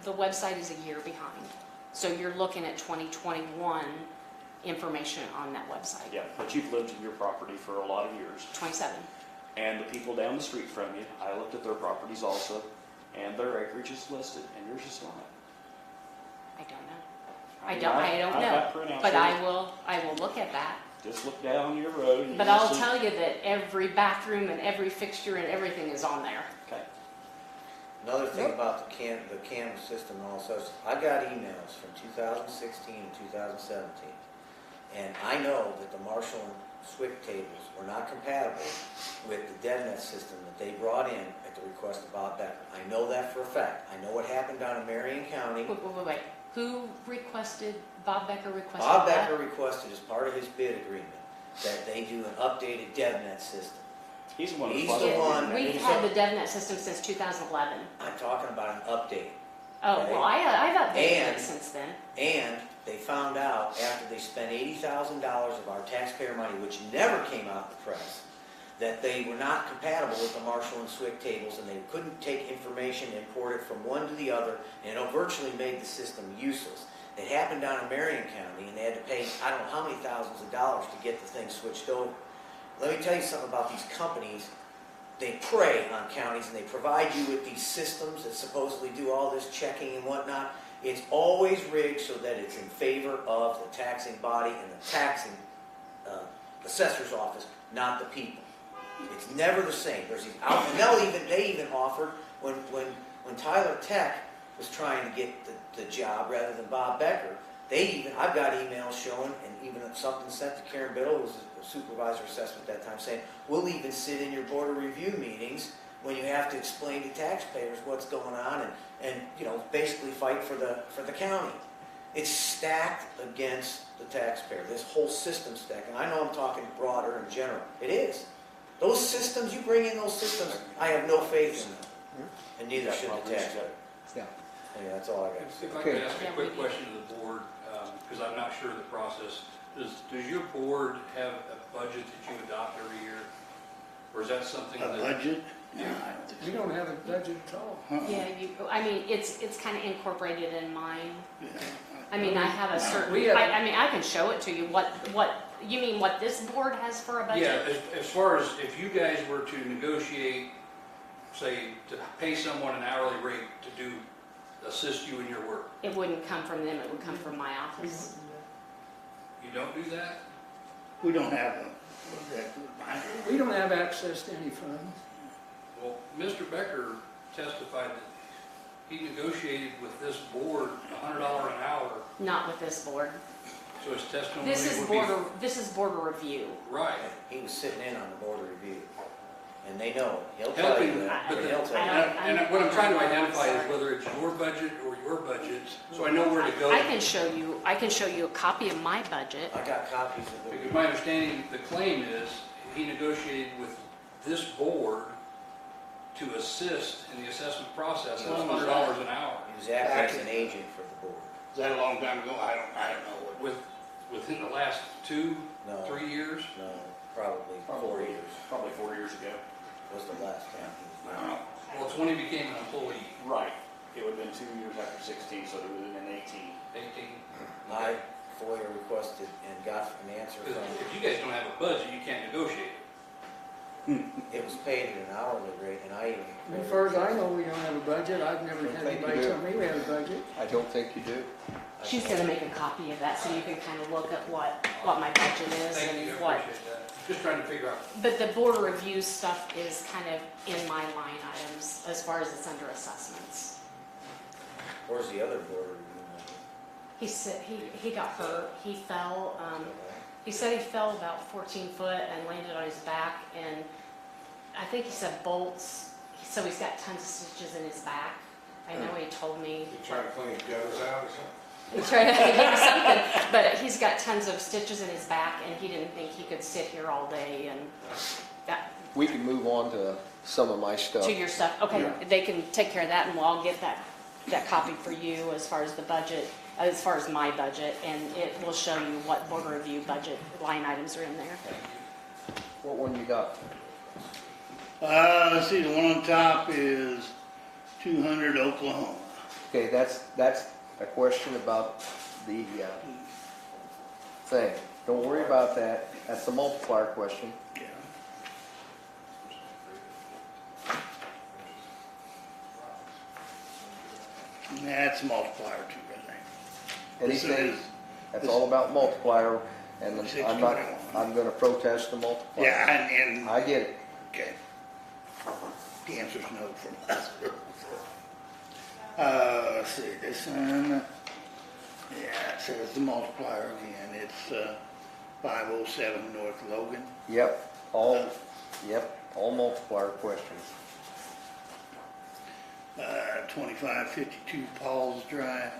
website is a year behind. So you're looking at 2021 information on that website. Yeah, but you've lived in your property for a lot of years. 27. And the people down the street from you, I looked at their properties also, and their acreage is listed, and yours is not. I don't know. mean, I don't I've know. got printouts But here. I will look at that. Just look down your road. and But you'll I'll see- tell you that every bathroom and every fixture and everything is on there. Okay. Another thing about the CAM system and all sorts, I got emails from 2016 and 2017. And I know that the Marshall and Swift tables were not compatible with the DevNet system that they brought in at the request of Bob Becker. I know that for a fact. I know what happened down in Marion County. Wait. Who requested, Bob Becker requested Bob that? Becker requested as part of his bid agreement that they do an updated DevNet system. He's the one He's who's the Yeah, one- We've had the DevNet system since 2011. I'm talking about an update. Oh, Okay. well, I've updated And- it since then. And they found out after they spent $80,000 of our taxpayer money, which never came out in the press, that they were not compatible with the Marshall and Swift tables, and they couldn't take information and import it from one to the other, and it virtually made the system useless. It happened down in Marion County, and they had to pay, I don't know how many thousands of dollars to get the thing switched over. Let me tell you something about these companies. They prey on counties, and they provide you with these systems that supposedly do all this checking and whatnot. It's always rigged so that it's in favor of the taxing body and the taxing assessor's office, not the people. It's never the same. There's these out, and they even offered when Tyler Tech was trying to get the job rather than Bob Becker, I've got emails showing, and even something sent to Karen Biddle, who was a supervisor assessment at that time, saying, we'll even sit in your board of review meetings when you have to explain to taxpayers what's going on and basically fight for the county. It's stacked against the taxpayer, this whole system stack. And I know I'm talking broader in general. It is. Those systems, you bring in those systems, I have no faith in them. And neither should the taxpayer. Yeah. Yeah, that's all I got to say. If I Okay. could ask Yeah, a we quick do. question to the board, because I'm not sure of the process. Does your board have a budget that you adopt every year? Or is that something A that? budget? No, I don't think We so. don't have a budget at all. Yeah, I mean, it's kind of incorporated in mine. Yeah. I mean, I have a certain, We have- I mean, I can show it to you, you mean what this board has for a budget? Yeah, as far as if you guys were to negotiate, say, to pay someone an hourly rate to assist you in your work, It wouldn't come from them, it would come from my office. you don't do that? We don't have a, We don't have access to any funds. Well, Mr. Becker testified that he negotiated with this board $100 an hour, Not with this board. so his testimony This is would be... border review. Right. He was sitting in on the board of review. And they know it. He'll tell Helping, you that. but and the- he'll tell you I that. and what I'm trying to identify is sorry. whether it's your budget or your budget, so I know where to go. I can show you a copy of my budget. I got copies of Because it. my understanding, the claim is, he negotiated with this board to assist in the assessment process, that's $100 an hour. He was acting as an agent for the board. is that a long time ago? I don't know. Within the last 2, No. 3 years, No, probably 4 years Probably 4 years ago. was the last time he was. I don't know. well, it's when he became an employee, Right. It would have been 2 years after 16, so it would have been 18. 18. I FOIA requested and got an answer Because from, if you guys don't have a budget, you can't negotiate it. it was paid at an hourly rate, and I even. As far as I know, we don't have a budget. I've never Don't had think you anybody do. tell me we have a budget. I don't think you do. She's gonna make a copy of that so you can kind of look at what my budget is Thank you, I and what. appreciate that. Just trying to figure out, But the border review stuff is kind of in my line items as far as it's under assessments. Where's the other board review member? He said, he got hurt, he fell, he said he fell about 14 foot and landed on his back, and I think he said bolts, so he's got tons of stitches in his back. I know he told me. You trying to clean the gutters out or something? He tried to do something, but he's got tons of stitches in his back, and he didn't think he could sit here all day, and that, We can move on to some of my stuff. to your stuff. Okay, Yeah. they can take care of that, and I'll get that copy for you as far as the budget, as far as my budget, and it will show you what border review budget line items are in there. What one you got? Let's see, the one on top is 200 Oklahoma. Okay, that's a question about the thing. Don't worry about that. That's the multiplier question. Yeah. That's multiplier too, I think. This Anything, is- that's all about multiplier, and I'm not, 621. I'm gonna protest the multiplier. Yeah, and, I get it. okay. The answer's no from us. Let's see, this one, yeah, it says the multiplier again, it's 507 North Logan. Yep, all multiplier questions. 2552 Paul's Drive.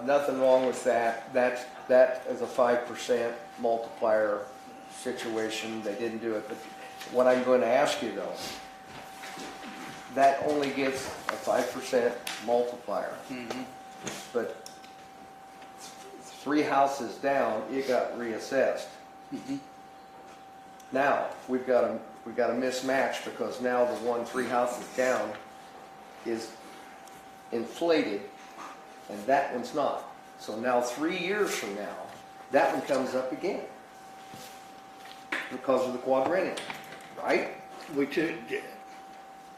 Nothing wrong with that. That is a 5% multiplier situation. They didn't do it, but what I'm going to ask you though, that only gets a 5% multiplier. Mhm. But 3 houses down, it got reassessed. Mhm. Now, we've got a mismatch because now the one 3 houses down is inflated and that one's not. So now 3 years from now, that one comes up again because of the quadrennial, right? We took,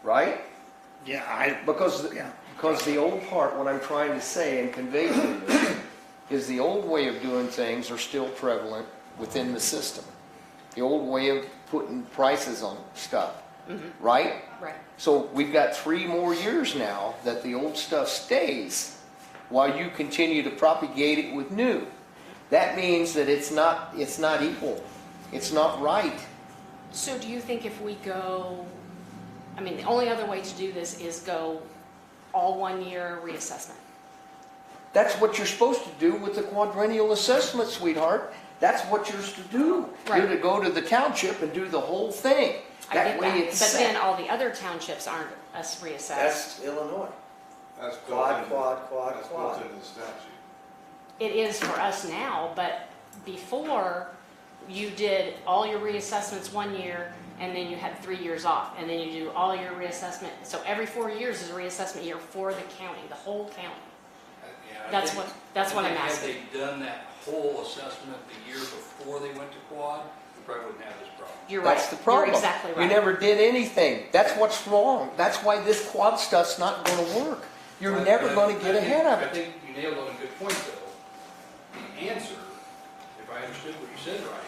Right? yeah, Because yeah. the old part, what I'm trying to say and convey to you, is the old way of doing things are still prevalent within the system. The old way of putting prices on stuff, right? Right. So we've got 3 more years now that the old stuff stays, while you continue to propagate it with new. That means that it's not equal. It's not right. So do you think if we go, I mean, the only other way to do this is go all 1 year reassessment? That's what you're supposed to do with the quadrennial assessment, sweetheart. That's what you're to do. Right. You're to go to the township and do the whole thing. I get That way that, it's but then set. all the other townships aren't us reassessed. That's Illinois. That's built Quad, in- quad, quad, That's built quad. into the statute. It is for us now, but before, you did all your reassessments 1 year, and then you had 3 years off, and then you do all your reassessment. So every 4 years is a reassessment year for the county, the whole county. Yeah, I That's think- that's what I I'm think asking. Had they done that whole assessment the year before they went to quad, we probably wouldn't have this problem. You're right. That's the problem. You're exactly right. You never did anything. That's what's wrong. That's why this quad stuff's not going to work. You're But- never but going to get I think- ahead of I it. think you nailed on a good point, though. The answer, if I understood what you said right,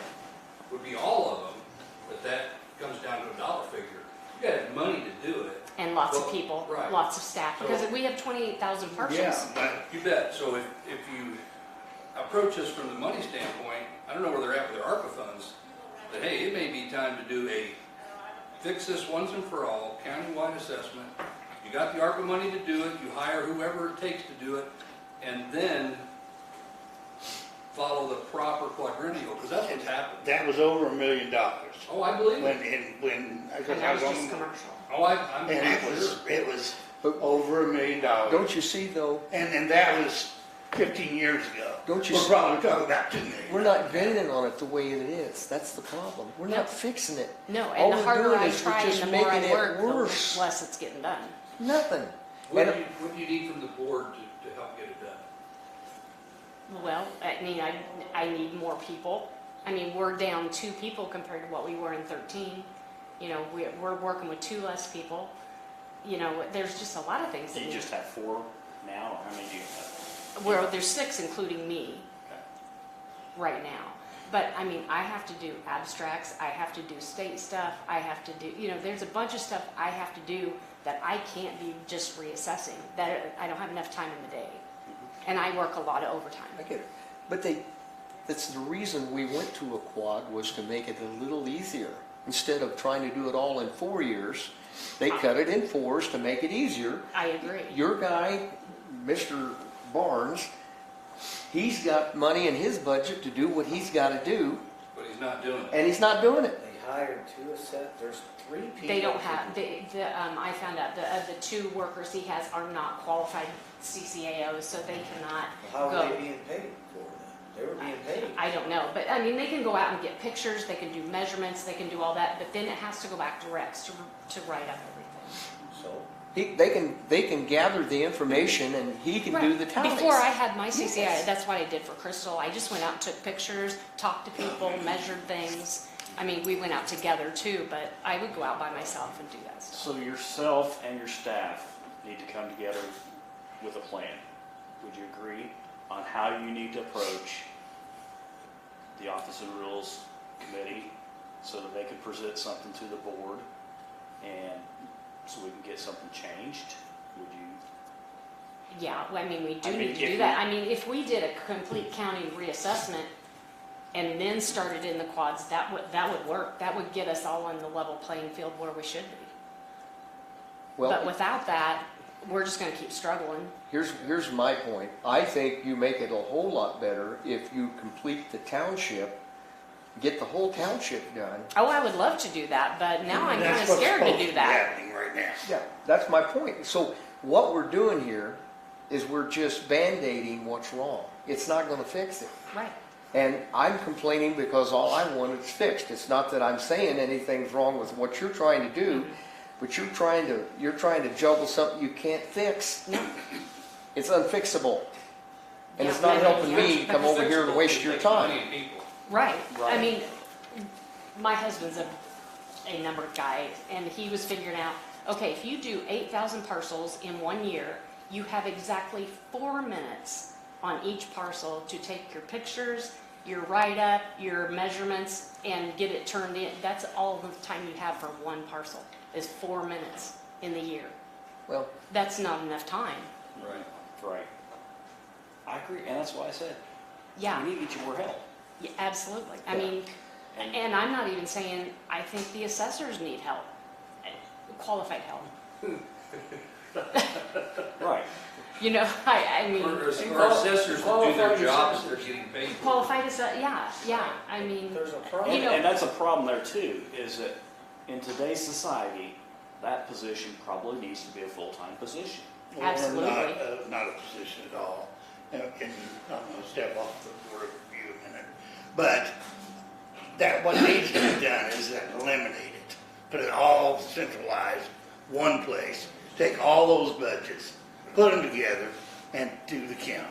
would be all of them, but that comes down to a dollar figure. You got to have money to do it. And lots of Well, people, right. lots of staff, because So- we have 28,000 parcels. Yeah, but You bet. So if you approach this from the money standpoint, I don't know where they're at with their ARPA funds, but hey, it may be time to do a fix this once and for all, countywide assessment. You got the ARPA money to do it, you hire whoever it takes to do it, and then follow the proper quadrennial, because that's what's happened. that was over $1 million. Oh, I believe When, it. because And I that was was on, just commercial. Oh, I'm and it sure. was But over $1 million. don't you see, though, And that was 15 years ago. Don't you We're see- probably talking about 2 million. we're not gaining on it the way it is. That's the problem. We're No. not fixing it. No, All and the we're harder doing I is we're try just and the more I making it work, the worse. less it's getting done. Nothing. What And- do you need from the board to help get it done? Well, I mean, I need more people. I mean, we're down 2 people compared to what we were in 13. You know, we're working with 2 less people. You know, there's just a lot of things Do that you need. just have 4 now, or how many do you have? Well, there's 6, including me, Okay. right now. But, I mean, I have to do abstracts, I have to do state stuff, I have to do, you know, there's a bunch of stuff I have to do that I can't be just reassessing, that I don't have enough time in the day. And I work a lot of overtime. I get it. But that's the reason we went to a quad, was to make it a little easier. Instead of trying to do it all in 4 years, they cut it in 4s to make it easier. I agree. Your guy, Mr. Barnes, he's got money in his budget to do what he's got to do, But he's not doing it. and he's not doing it. They hired 2 there's 3 people. They don't have, I found out, the 2 workers he has are not qualified CCAOs, so they cannot How go. are they being paid for them? They were being paid. I don't know, but I mean, they can go out and get pictures, they can do measurements, they can do all that, but then it has to go back to Rex to write up everything. So, They can gather the information, and he can do the tallies. Before I had my CCI, Yes. that's what I did for Crystal. I just went out and took pictures, talked to people, measured things. I mean, we went out together too, but I would go out by myself and do that stuff. So yourself and your staff need to come together with a plan. Would you agree on how you need to approach the Office of Rules Committee so that they can present something to the board and so we can get something changed? Would you? Yeah, well, I mean, we do I mean, need to if do that. I mean, if we did a complete county reassessment and then started in the quads, that would work. That would get us all on the level playing field where we should be. But Well, without that, we're just gonna keep struggling. here's my point. I think you make it a whole lot better if you complete the township, get the whole township done. Oh, I would love to do that, but now I'm That's kinda what's scared to supposed do be that. happening right now. Yeah, that's my point. So what we're doing here is we're just Band-Aiding what's wrong. It's not gonna fix it. Right. And I'm complaining because all I want is fixed. It's not that I'm saying anything's wrong with what you're trying to do, but you're trying to juggle something you can't fix. No. It's unfixable. And it's Yeah, not right, helping yeah. me come over here and waste your time. Money and people. Right. I Right. mean, my husband's a number guy, and he was figuring out, okay, if you do 8,000 parcels in 1 year, you have exactly 4 minutes on each parcel to take your pictures, your write-up, your measurements, and get it turned in. That's all the time you have for one parcel, is 4 minutes in the year. Well, That's not enough time. Right. Right. I agree, and that's why I said, Yeah. we need to get you more help. Yeah, absolutely. I Yeah. mean, and I'm not even saying, I think the assessors need help, qualified help. Right. You know, I mean, Or assessors that do their Qualified jobs, they're assessors. getting paid for. qualified as, yeah, I mean, There's a problem. You know- And that's a problem there too, is that in today's society, that position probably needs to be a full-time position. Or Absolutely. not a position at all. And I'm gonna step off the board for you a minute. But that, what needs to be done is that eliminate it. Put it all centralized, one place. Take all those budgets, put them together, and do the county.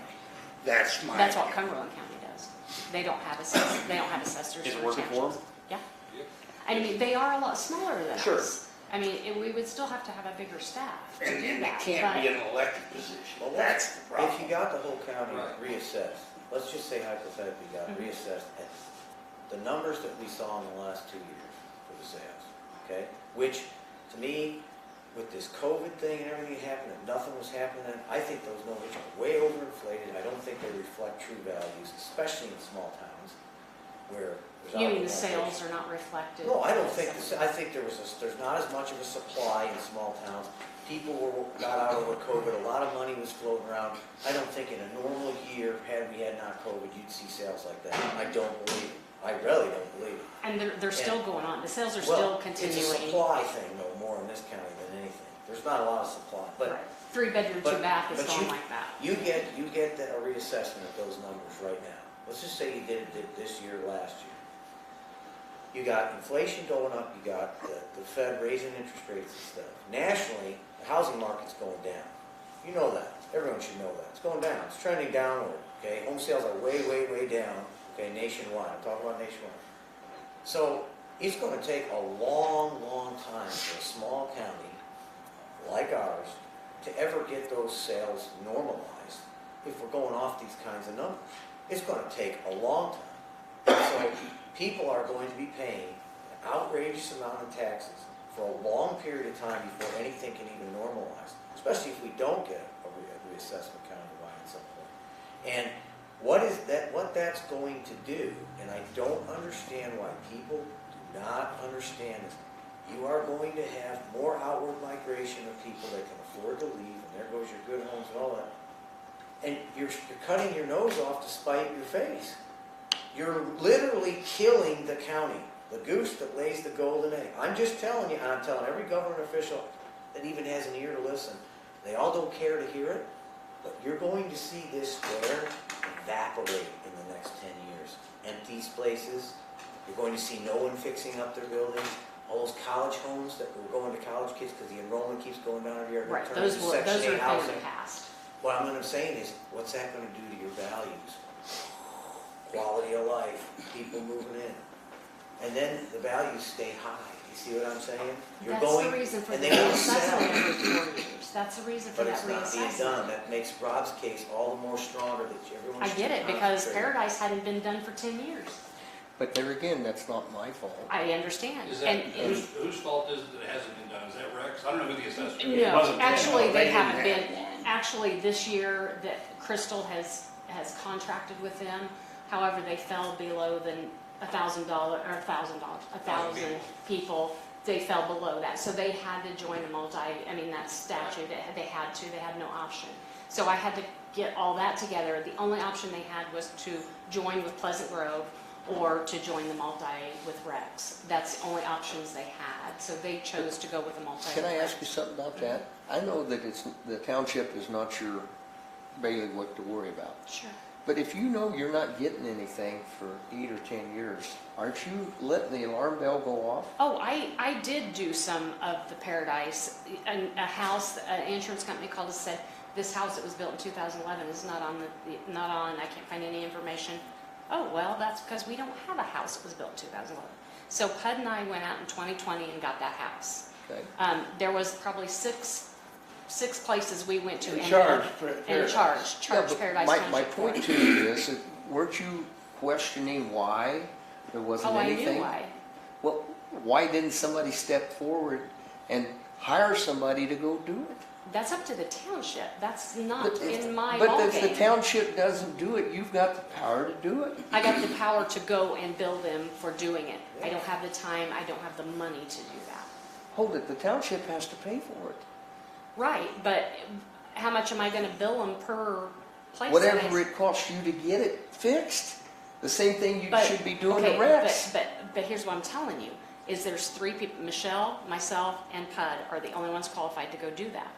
That's my. that's what opinion. Cumberland County does. They don't have assessors Is it for working for townships. them? Yeah. Yep. I mean, they are a lot smaller than Sure. us. I mean, we would still have to have a bigger staff to And do it that. can't be but- an elected position. Well, That's the problem. If you got the whole county Right. reassessed, let's just say hypothetically you got Mhm. reassessed at the numbers that we saw in the last 2 years for the sales, okay? Which, to me, with this COVID thing and everything happening, nothing was happening, I think those numbers are way overinflated. I don't think they reflect true values, especially in small towns where there's. You mean the alcohol sales are not reflected? No, I don't think, I think there's not as much of a supply in small towns. People got out over COVID, a lot of money was floating around. I don't think in a normal year, had we had not COVID, you'd see sales like that. I don't believe it. I really don't believe it. And they're still going on. The sales are Well, still It's continuing. a supply thing, though, more in this county than anything. There's not a lot of supply, but Right. 3-bedroom, but- 2-bath is but going you- like that. you get a reassessment of those numbers right now. Let's just say you did it this year, last year. You got inflation going up, you got the Fed raising interest rates and stuff. Nationally, the housing market's going down. You know that. Everyone should know that. It's going down. It's trending downward, okay? Home sales are way, way, way down, okay, nationwide. I'm talking about nationwide. So it's going to take a long, long time for a small county like ours to ever get those sales normalized if we're going off these kinds of numbers. It's going to take a long time. And so people are going to be paying an outrageous amount of taxes for a long period of time before anything can even normalize, especially if we don't get a reassessment countywide at some point. And what that's going to do, and I don't understand why people do not understand this, you are going to have more outward migration of people that can afford to leave, and there goes your good homes and all that. And you're cutting your nose off to spite your face. You're literally killing the county, the goose that lays the golden egg. I'm just telling you, and I'm telling every government official that even has an ear to listen, they all don't care to hear it, but you're going to see this square evaporate in the next 10 years. Empty places, you're going to see no one fixing up their buildings, all those college homes that were going to college kids because the enrollment keeps going down every year. Right, turn those into are Section 8 things housing. that passed. What I'm saying is, what's that going to do to your values? Quality of life, people moving in. And then the values stay high. You see what I'm saying? You're That's going, the reason for and the they won't sell. reassessment every 4 years. That's the reason for But that it's not being reassessment. done. That makes Rob's case all the more stronger that everyone I should get it, because concentrate. Paradise hadn't been done for 10 years. But there again, that's not my fault. I understand. Is that, And whose fault is it that it hasn't been done? Is that Rex? I don't know who the assessor is. It no, wasn't ten. actually, No, they they haven't didn't been. have one. Actually, this year that Crystal has contracted with them. However, they fell below the $1,000 or $1,000 people. They fell below that, so they had to join the that statute. They had no option. So I had to get all that together. The only option they had was to join with Pleasant Grove or to join the multi with Rex. That's the only options they had. So they chose to go with the multi. Can I with ask you Rex. something about that? I know that the township is not your bailiwick to worry about. Sure. But if you know you're not getting anything for 8 or 10 years, aren't you letting the alarm bell go off? Oh, I did do some of the Paradise. A house, an insurance company called us and said, this house that was built in 2011 is not on, I can't find any information. Oh, well, that's because we don't have a house that was built in 2011. So Pud and I went out in 2020 and got that house. Okay. There was probably six places we went to. And and- charged And charged Yeah, but Paradise my Township for point it. to you is, that weren't you questioning why there wasn't Oh, I anything? knew why. Well, why didn't somebody step forward and hire somebody to go do it. That's up to the township. That's not But if- in my But if the ballgame. township doesn't do it, you've got the power to do it. I got the power to go and bill them for doing it. I don't have the time, I don't have the money to do that. Hold it, the township has to pay for it. Right, but how much am I gonna bill them per place? Whatever it costs you to get it fixed. The same thing you But- should be doing okay, to reps. But here's what I'm telling you, is there's 3 people, Michelle, myself, and Pud are the only ones qualified to go do that.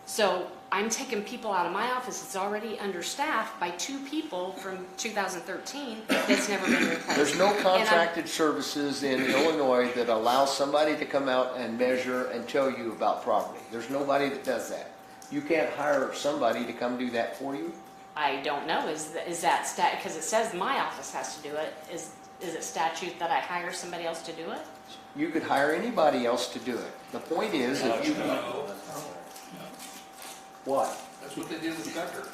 So I'm taking people out of my office that's already understaffed by 2 people from 2013 that's never been replaced. There's no And I'm- contracted services in Illinois that allow somebody to come out and measure and tell you about property. There's nobody that does that. You can't hire somebody to come do that for you. I don't know, is that stat, because it says my office has to do it, is it statute that I hire somebody else to do it? You could hire anybody else to do it. The point is, if you, No, what? that's what they did with Becker.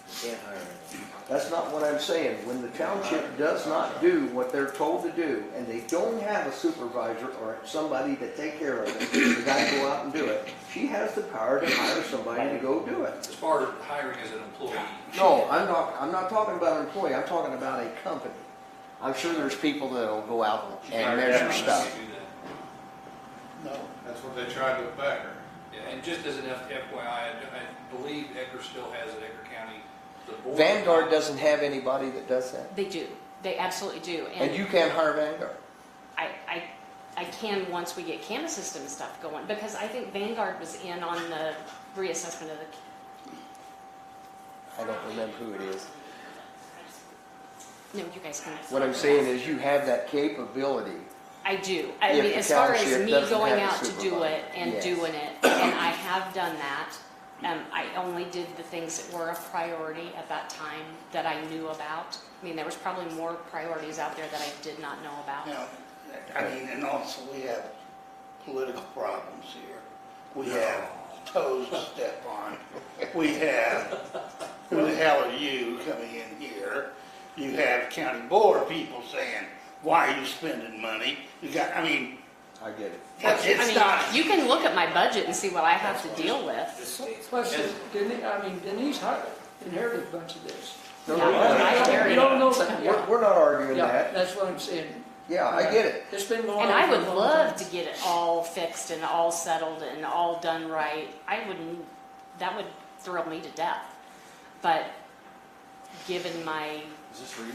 You can't hire anyone. That's not what I'm saying. When the township does not do what they're told to do, and they don't have a supervisor or somebody to take care of it, the guy go out and do it, she has the power to hire somebody to go do it. As far as hiring as an employee. No, I'm not talking about an employee, I'm talking about a company. I'm sure there's people that'll go out and measure stuff. No. That's what they tried with Becker. Yeah, and just as an FYI, I believe Edgar still has it, Edgar County, the board. Vanguard doesn't have anybody that does that. They do, they absolutely do. And you can't hire Vanguard. I can once we get camera system stuff going, because I think Vanguard was in on the reassessment of the, I don't remember who it is. no, you guys can. What I'm saying is you have that capability. I do. I If mean, the as far as township me doesn't going have a out to do supervisor. it and Yes. doing it, and I have done that. I only did the things that were a priority at that time that I knew about. I mean, there was probably more priorities out there that I did not know about. Now, I mean, and also we have political problems here. We have toes to step on. We have, who the hell are you coming in here? You have county board people saying, why are you spending money? You got, I mean, I get it. it's not. I mean, you can look at my budget and see what I have to deal with. This state's. Plus, Denise inherited a bunch of this. No, Yeah, no, well, I You inherited don't it. know that, We're, yeah. we're not arguing Yeah, that. that's what I'm saying. Yeah, I get it. It's been going on. And I for a would long love time. to get it all fixed and all settled and all done right. That would thrill me to death. But given my, Is this for you?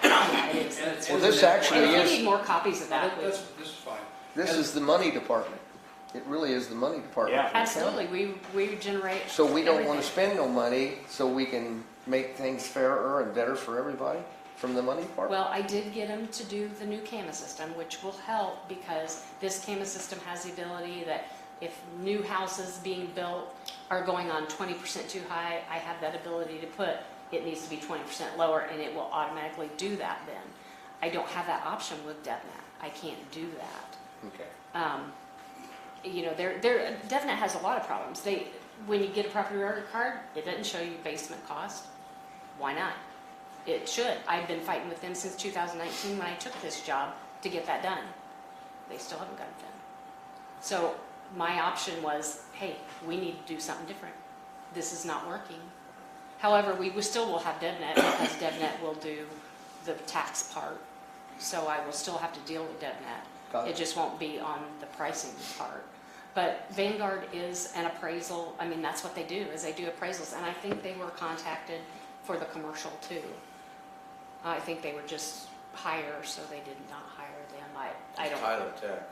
yeah, it is. And it's- Well, this and- actually And if is- you need more copies of that, This is fine. This is the money department. It really is the money department. Yeah. for the county. absolutely, we generate. So we don't want to everything. spend no money so we can make things fairer and better for everybody from the money department? Well, I did get them to do the new CAMA system, which will help because this CAMA system has the ability that if new houses being built are going on 20% too high, I have that ability to put, it needs to be 20% lower, and it will automatically do that then. I don't have that option with DevNet. I can't do that. Okay. You know, DevNet has a lot of problems. When you get a property record card, it doesn't show you basement cost. Why not? It should. I've been fighting with them since 2019 when I took this job to get that done. They still haven't got it done. So my option was, hey, we need to do something different. This is not working. However, we still will have DevNet because DevNet will do the tax part. So I will still have to deal with DevNet. Got It it. just won't be on the pricing part. But Vanguard is an appraisal, I mean, that's what they do, is they do appraisals. And I think they were contacted for the commercial too. I think they were just hire, so they did not hire them. I don't, Tyler Tech.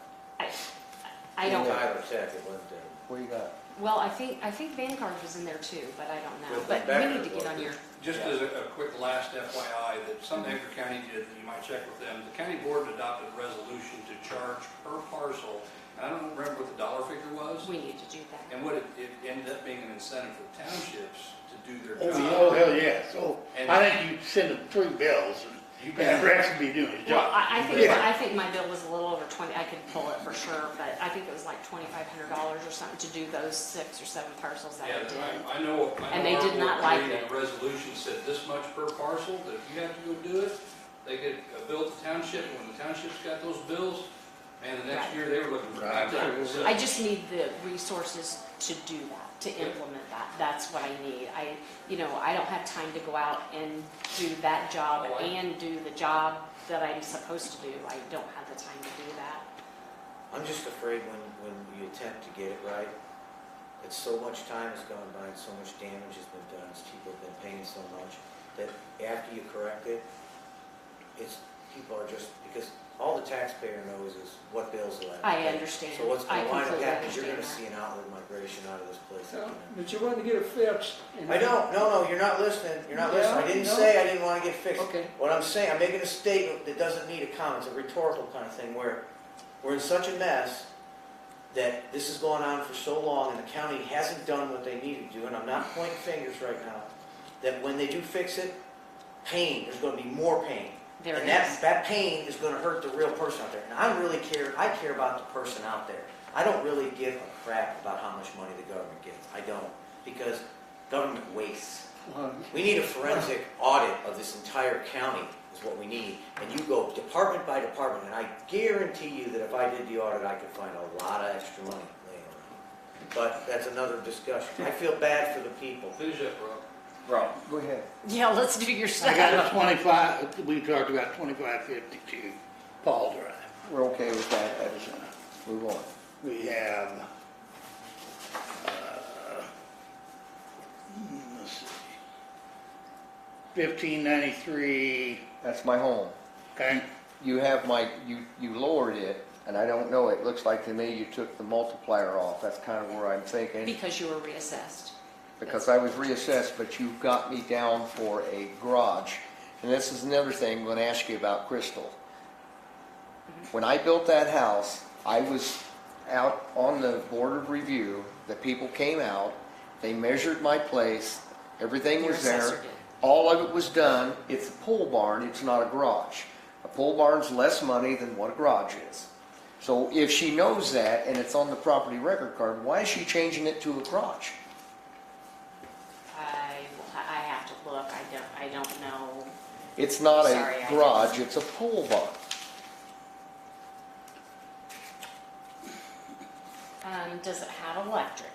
I don't, Tyler Tech, it went there. What do you got? well, I think Vanguard was in there too, but I don't know. With But Becker, we need to get on your, Just as a quick last FYI, that something Edgar County did, that you might check with them, the county board adopted a resolution to charge per parcel. I don't remember what the dollar figure was, we need to do that. and what it ended up being an incentive for townships to do their Oh, job. hell yeah. So I think you send them 3 bills and Rex will be doing his Well, job. I think my bill was a little over 20, I could pull it for sure, but I think it was like $2,500 or something to do those 6 or 7 parcels that I Yeah, did. I know. And they our did not board like agreed, it. and the resolution said this much per parcel, that if you have to go do it, they get a bill to township, and when the township's got those bills, And the next Right. year, they were looking for Right. 9,000. I just need the resources to do that, to implement that. That's what I need. I don't have time to go out and do that job Oh, and do the job that I'm supposed to do. I don't have the time to do that. I'm just afraid when you attempt to get it right, that so much time has gone by and so much damage has been done, people have been paying so much, that after you correct it, people are just, because all the taxpayer knows is what bills will have. to I pay. understand. So what's I going to wind up completely happening is you're going to understand see an outward migration out of this place. So, but you want to get it fixed. and- I don't, no, you're not listening, you're not listening. I didn't No. say I didn't want to get fixed. Okay. What I'm saying, I'm making a statement that doesn't need a comment, it's a rhetorical kind of thing, where we're in such a mess that this has gone on for so long and the county hasn't done what they needed to do, and I'm not pointing fingers right now, that when they do fix it, there's going to be more pain. There And it is. that pain is going to hurt the real person out there. And I care about the person out there. I don't really give a crap about how much money the government gets. I don't, because government wastes. We need a forensic audit of this entire county is what we need. And you go department by department, and I guarantee you that if I did the audit, I could find a lot of extra money laying around. But that's another discussion. I feel bad for the people. Finish up, Rob. Rob, Go ahead. Yeah, let's do your I got a stuff. 25, we talked about 2552 Paul Drive. We're okay with that, move on. We have, let's see, 1593, That's my home. okay? You have you lowered it, and I don't know, it looks like to me you took the multiplier off. That's kind of where I'm thinking, Because you were reassessed. because I was reassessed, but you got me down for a garage. And this is another thing I'm going to ask you about Crystal. When I built that house, I was out on the board of review. The people came out, they measured my place, everything Your was there. assessor did. All of it was done. It's a pole barn, it's not a garage. A pole barn's less money than what a garage is. So if she knows that and it's on the property record card, why is she changing it to a garage? I have to look. I don't know. It's not Sorry, a I garage, it's a pole barn. Does it have electric?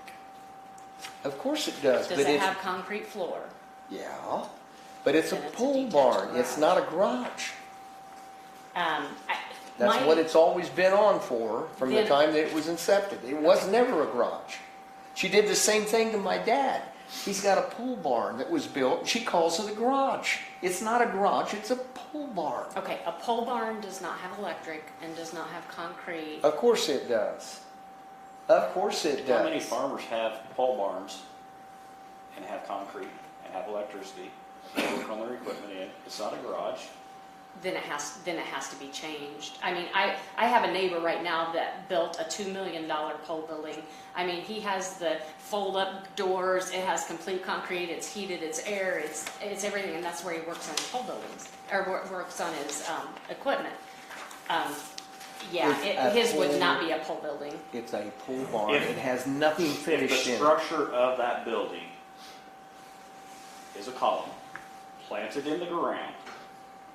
Of course it does, Does but it it's, have concrete floor? yeah, but it's a Then it's a pole detached barn, it's garage. not a garage. That's My- what it's always been on for, from the Then- time that it was incepted. It was never a garage. She did the same thing to my dad. He's got a pole barn that was built, she calls it a garage. It's not a garage, it's a pole barn. Okay, a pole barn does not have electric and does not have concrete. Of course it does. Of course it how many does. farmers have pole barns and have concrete and have electricity, and work on their equipment in? It's not a garage. Then it has to be changed. I mean, I have a neighbor right now that built a $2 million pole building. I mean, he has the fold-up doors, it has complete concrete, it's heated, it's air, it's everything, and that's where he works on his pole buildings, or works on his equipment. Yeah, It's a his would pole- not be a pole building. It's a pole barn, If- it has nothing If finished the in it. structure of that building is a column planted in the ground,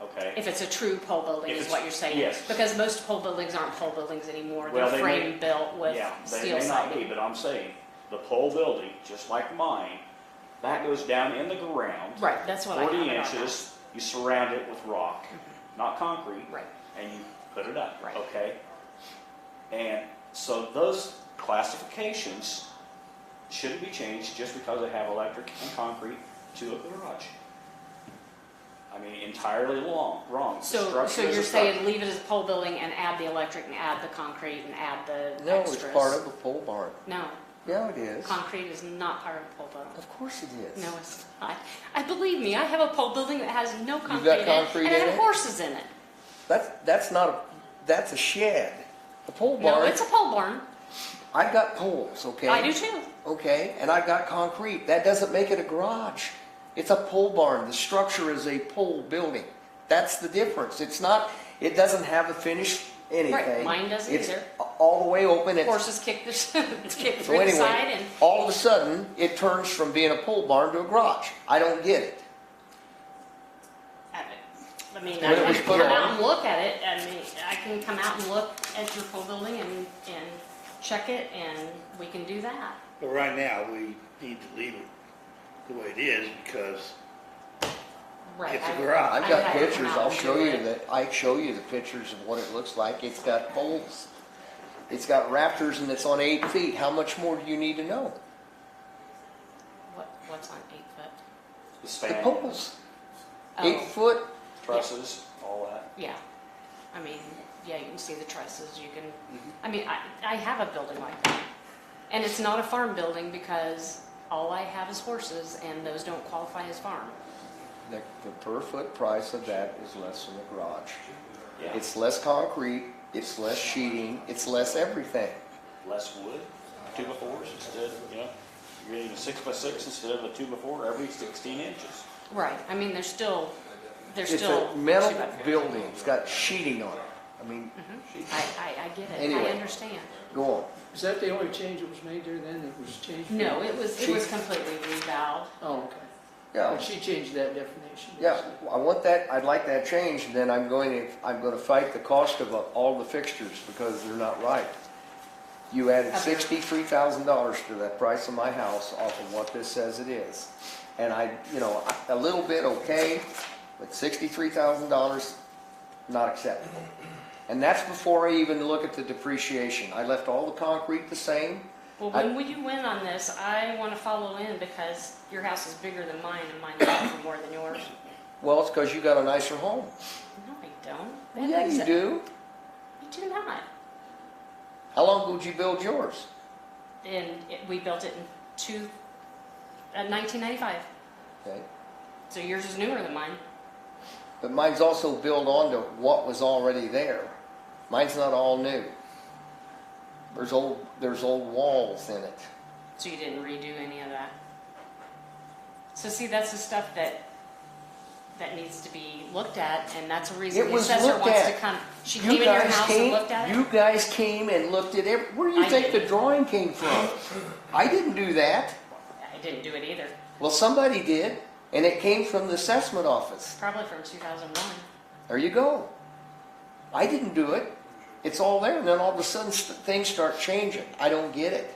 okay? If it's a true pole building If is it's- what you're saying. yes. Because most pole buildings aren't pole buildings anymore. Well, They're they may- frame built with Yeah, they steel may not be, siding. but I'm saying, the pole building, just like mine, that goes down in the ground. Right, that's what I have 40 it on now. inches, you surround it with rock, not concrete. Right. And you put it up, Right. okay? And so those classifications shouldn't be changed just because they have electric and concrete to a garage. I mean, entirely wrong. The So structure is you're a saying structure. leave it as a pole building and add the electric and add the concrete and add the No, extras? it's part of a pole barn. No, Yeah, it is. concrete is not part of a pole building. Of course it is. No, it's not. I believe me, I have a pole building that has no got concrete in it, concrete and it in has it? horses in it. That's not a, that's a shed. A pole No, barn, it's a pole barn. I've got poles, okay? I do too. Okay, and I've got concrete. That doesn't make it a garage. It's a pole barn. The structure is a pole building. That's the difference. It's not, it doesn't have a finished anything. Right, mine doesn't It's either. all the way open. It's, Horses kick it's kicked so through the side anyway, and all of a sudden, it turns from being a pole barn to a garage. I don't get it. I mean, When it I was can put come on. out and look at it, I mean, I can come out and look at your pole building and check it, and we can do that. But right now, we need to leave it the way it is because Right. It's a I- garage. I've I got had to come pictures, out I'll and show do you it. that, I show you the pictures of what it looks like. It's got poles. It's got rafters and it's on 8 feet. How much more do you need to know? What's on 8 foot? The The span, poles, Oh, 8 foot, trusses, all that. yeah. I mean, yeah, you can see the trusses, you can, I mean, I have a building like that. And it's not a farm building because all I have is horses and those don't qualify as farm. the per foot price of that is less than the garage. Yeah, It's less concrete, it's less sheeting, it's less everything. less wood, 2x4s instead, you know, you're getting a 6x6 instead of a 2x4 every 16 inches. Right, I mean, there's still. It's a metal building, it's got sheeting on it. I mean, I get it, I Anyway. understand. go on. Is that the only change that was made there then, that was changed? No, it was completely revalved. Oh, okay. Yeah, But she changed that definition. yeah, I want that, I'd like that changed, and then I'm going to fight the cost of all the fixtures because they're not right. You added Okay. $63,000 to that price of my house off of what this says it is. And a little bit okay, but $63,000, not acceptable. And that's before I even look at the depreciation. I left all the concrete the same. Well, when you win on this, I want to follow in because your house is bigger than mine and mine's for more than yours. Well, it's because you got a nicer home. No, I don't. Well, yeah, you do. I do not. How long ago did you build yours? And we built it in 1995. Okay. So yours is newer than mine. But mine's also built onto what was already there. Mine's not all new. There's old walls in it. So you didn't redo any of that. So see, that's the stuff that needs to be looked at, and that's a reason It the was assessor looked wants at. to come. She came in your house and looked at it? You guys came and looked at every, where do you I think the didn't. drawing came from? I didn't do that. I didn't do it either. Well, somebody did, and it came from the assessment office. Probably from 2001. There you go. I didn't do it. It's all there, and then all of a sudden things start changing. I don't get it.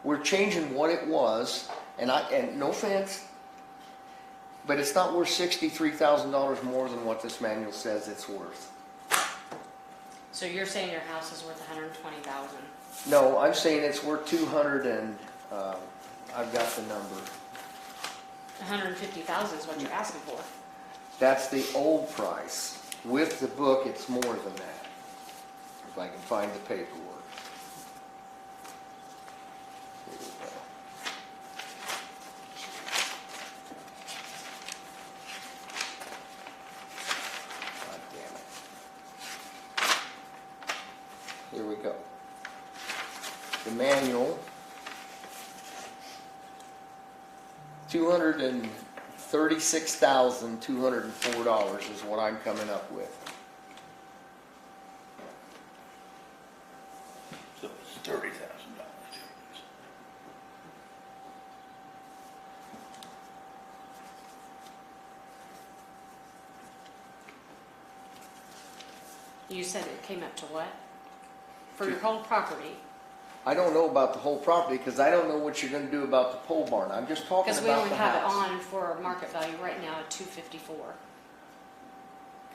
We're changing what it was, and no offense, but it's not worth $63,000 more than what this manual says it's worth. So you're saying your house is worth 120,000? No, I'm saying it's worth 200 and, I've got the number. 150,000 is what you're asking for. That's the old price. With the book, it's more than that. If I can find the paperwork. Here we go. God damn it. Here we go. The manual, $236,204 is what I'm coming up with. so it's $30,000. You said it came up to what? For your whole property? I don't know about the whole property because I don't know what you're going to do about the pole barn. I'm just talking Because we about only the have it house. on for market value right now at 254.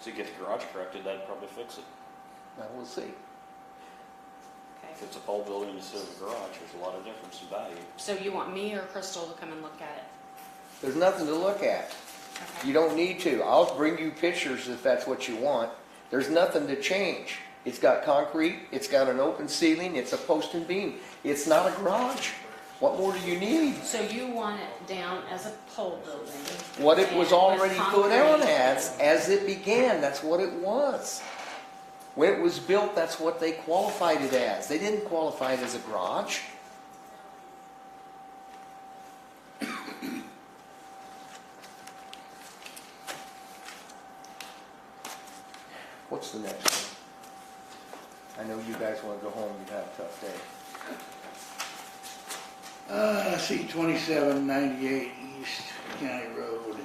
So you get the garage corrected, that'd probably fix it. Now, we'll see. Okay. If it's a pole building instead of a garage, there's a lot of difference in value. So you want me or Crystal to come and look at it? There's nothing to look at. Okay. You don't need to. I'll bring you pictures if that's what you want. There's nothing to change. It's got concrete, it's got an open ceiling, it's a post and beam. It's not a garage. What more do you need? So you want it down as a pole building? What it and was with already put on concrete. as it began, that's what it was. When it was built, that's what they qualified it as. They didn't qualify it as a garage. What's the next one? I know you guys want to go home, you've had a tough day. I see 2798 East County Road,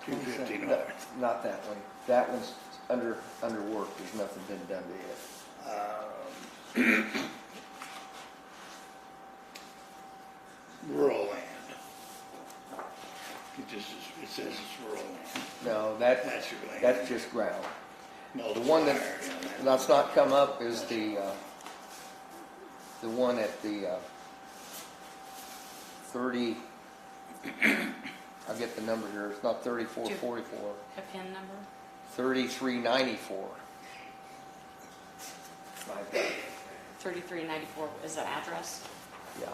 250 North. Not that one. That one's under work, there's nothing been done to it. Rural land. It says it's rural land. No, That's your land. that's just ground. No, The one fire, that's not come up is the one at the 30, I'll get the number here, it's not 3444, A PIN number? 3394. I've got it. 3394 is the address? Yeah.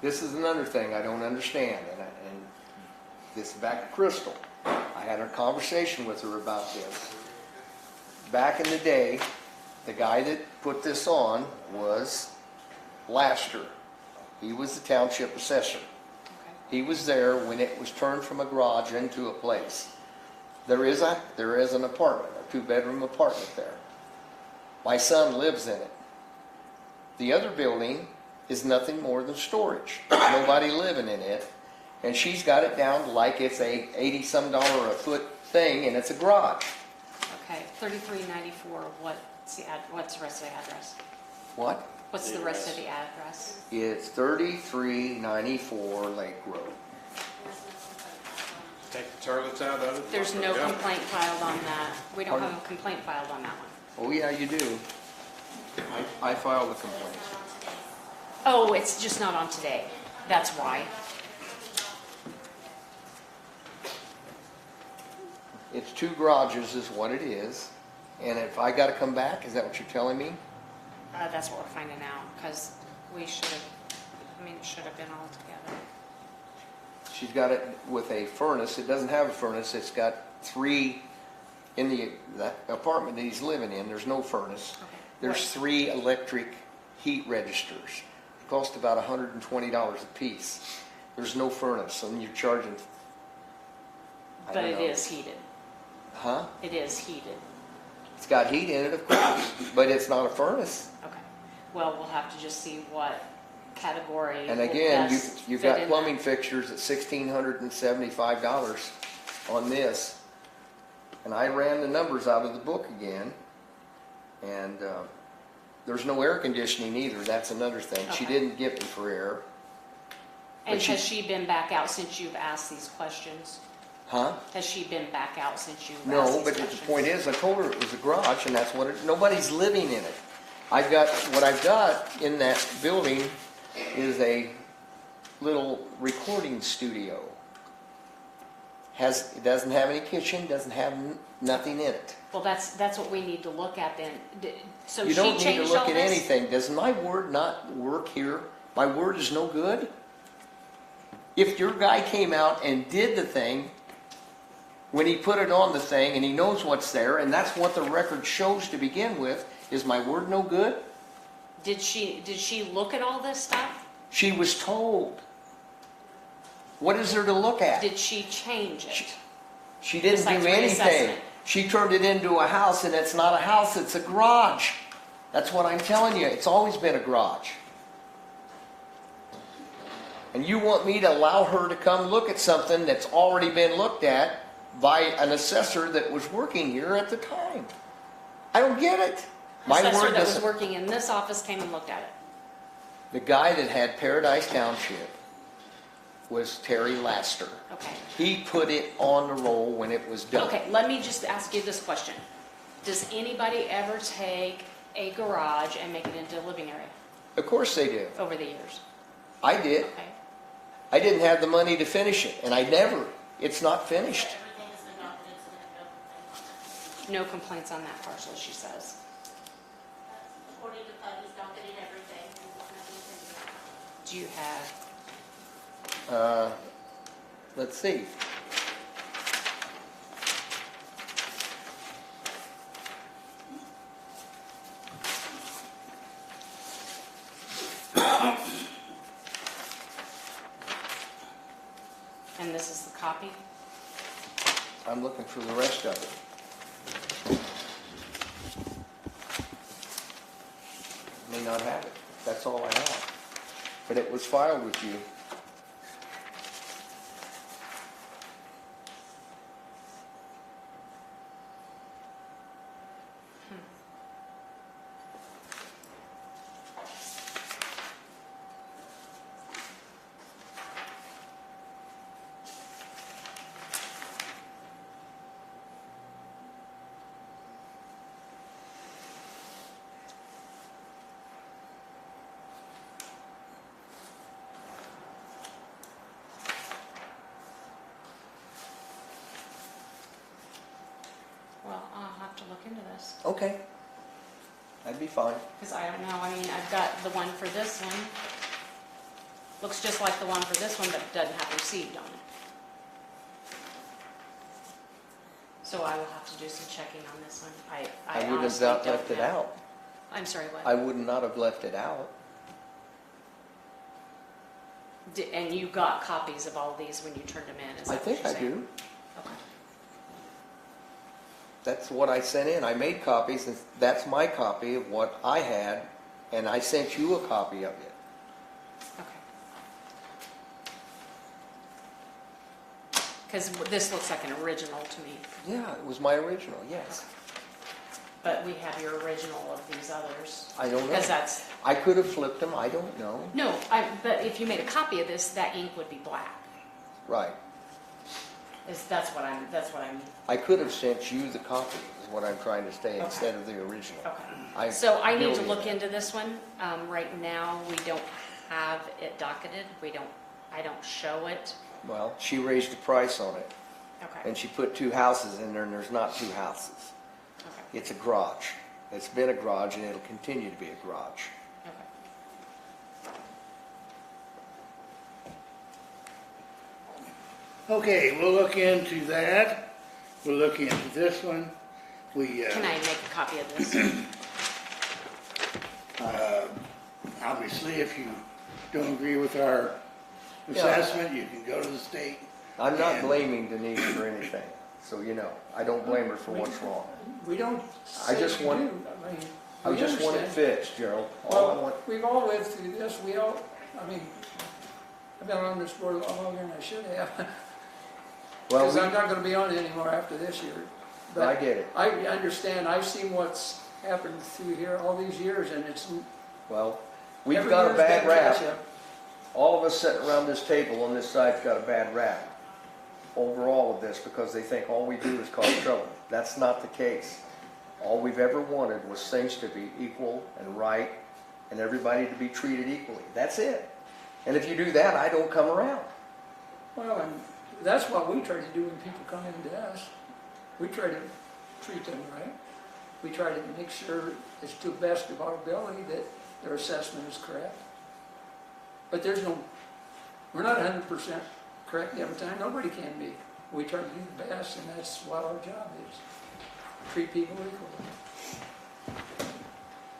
This is another thing I don't understand, and this is back to Crystal. I had a conversation with her about this. Back in the day, the guy that put this on was Laster. He was the township assessor. Okay. He was there when it was turned from a garage into a place. There is an apartment, a 2-bedroom apartment there. My son lives in it. The other building is nothing more than storage. Nobody living in it. And she's got it down like it's a $80-some a foot thing, and it's a garage. Okay, 3394, what's the rest of the address? What? What's the rest of the address? It's 3394 Lake Road. Take the toilets out of it? There's no Yeah. complaint filed on that. We don't Pardon? have a complaint filed on that one. Oh, yeah, you do. I filed a complaint. Oh, it's just not on today. That's why. It's 2 garages is what it is. And if I gotta come back, is that what you're telling me? That's what we're finding out, because we should have, it should have been all together. She's got it with a furnace. It doesn't have a furnace. It's got 3 in that apartment that he's living in. There's no furnace. Okay. There's 3 electric heat registers. It cost about $120 a piece. There's no furnace, and you're charging. I But don't it know. is heated. Huh? It is heated. It's got heat in it, of course, but it's not a furnace. Okay. Well, we'll have to just see what category. And will again, best you've fit got in plumbing that. fixtures at $1,675 on this. And I ran the numbers out of the book again, and there's no air conditioning either. That's another thing. She Okay. didn't get me for air. And but has she been back out since you've asked these questions? Huh? Has she been back out since you've asked No, these but questions? the point is, I told her it was a garage, and that's what it, nobody's living in it. What I've got in that building is a little recording studio. It doesn't have any kitchen, doesn't have nothing in it. Well, that's what we need to look at then. So You she don't need to changed look all at this? anything. Does my word not work here? My word is no good? If your guy came out and did the thing, when he put it on the thing and he knows what's there, and that's what the record shows to begin with, is my word no good? Did she look at all this stuff? She was told. What is there to look at? Did she change it? She didn't Besides do anything. reassessment. She turned it into a house, and it's not a house, it's a garage. That's what I'm telling you. It's always been a garage. And you want me to allow her to come look at something that's already been looked at by an assessor that was working here at the time? I don't get it. My Assessor word that was doesn't. working in this office came and looked at it. The guy that had Paradise Township was Terry Laster. Okay. He put it on the roll when it was done. Okay, let me just ask you this question. Does anybody ever take a garage and make it into a living area Of course they do. over the years? I did. Okay. I didn't have the money to finish it, and it's not finished. No complaints on that parcel, she says. According to Puggy's docketed everything, and there's nothing to do. Do you have, Let's see. and this is the copy? I'm looking for the rest of it. May not have it. That's all I have. But it was filed with you. look into this, Okay. That'd be fine. because I don't know, I mean, I've got the one for this one. Looks just like the one for this one, but doesn't have received on it. So I will have to do some checking on this one. I I would have honestly not don't left it know. out. I'm sorry, what? I would not have left it out. And you got copies of all these when you turned them in, is that I what think you're I saying? do. Okay. That's what I sent in. I made copies, and that's my copy of what I had, and I sent you a copy of it. Okay. Because this looks like an original to me, Yeah, it was my original, yes. but we have your original of these others. I don't know. Because that's, I could have flipped them, I don't know. no, but if you made a copy of this, that ink would be black. Right. That's what I'm, I could have sent you the copy, is what I'm trying to say, Okay. instead of the original. okay. So I need to built look it. into this one. Right now, we don't have it docketed. I don't show it. Well, she raised the price on it, Okay, and she put 2 houses in there, and there's not 2 houses. okay, It's a garage. It's been a garage, and it'll continue to be a garage. okay. Okay, we'll look into that. We'll look into this one. Can I make a copy of this? Obviously, if you don't agree with our assessment, you can go to the state. I'm not And- blaming Denise for anything, so you know. I don't blame her for what's wrong. We don't I say just we want- do. I mean, I we just want it understand. fixed, Gerald. All I Well, want, we've all lived through this, I mean, I've been on this board a lot longer than I should have. well, Because I'm not gonna be on it anymore after this year. I But get it. I understand, I've seen what's happened through here all these years, and it's. Well, we've every got a year's bad been rap. catch-up. All of us sitting around this table on this side's got a bad rap over all of this because they think all we do is cause trouble. That's not the case. All we've ever wanted was things to be equal and right and everybody to be treated equally. That's it. And if you do that, I don't come around. Well, and that's what we try to do when people come into us. We try to treat them right. We try to make sure it's to the best of our ability that their assessment is correct. But we're not 100% correct every time. Nobody can be. We try to do the best, and that's what our job is. Treat people equally.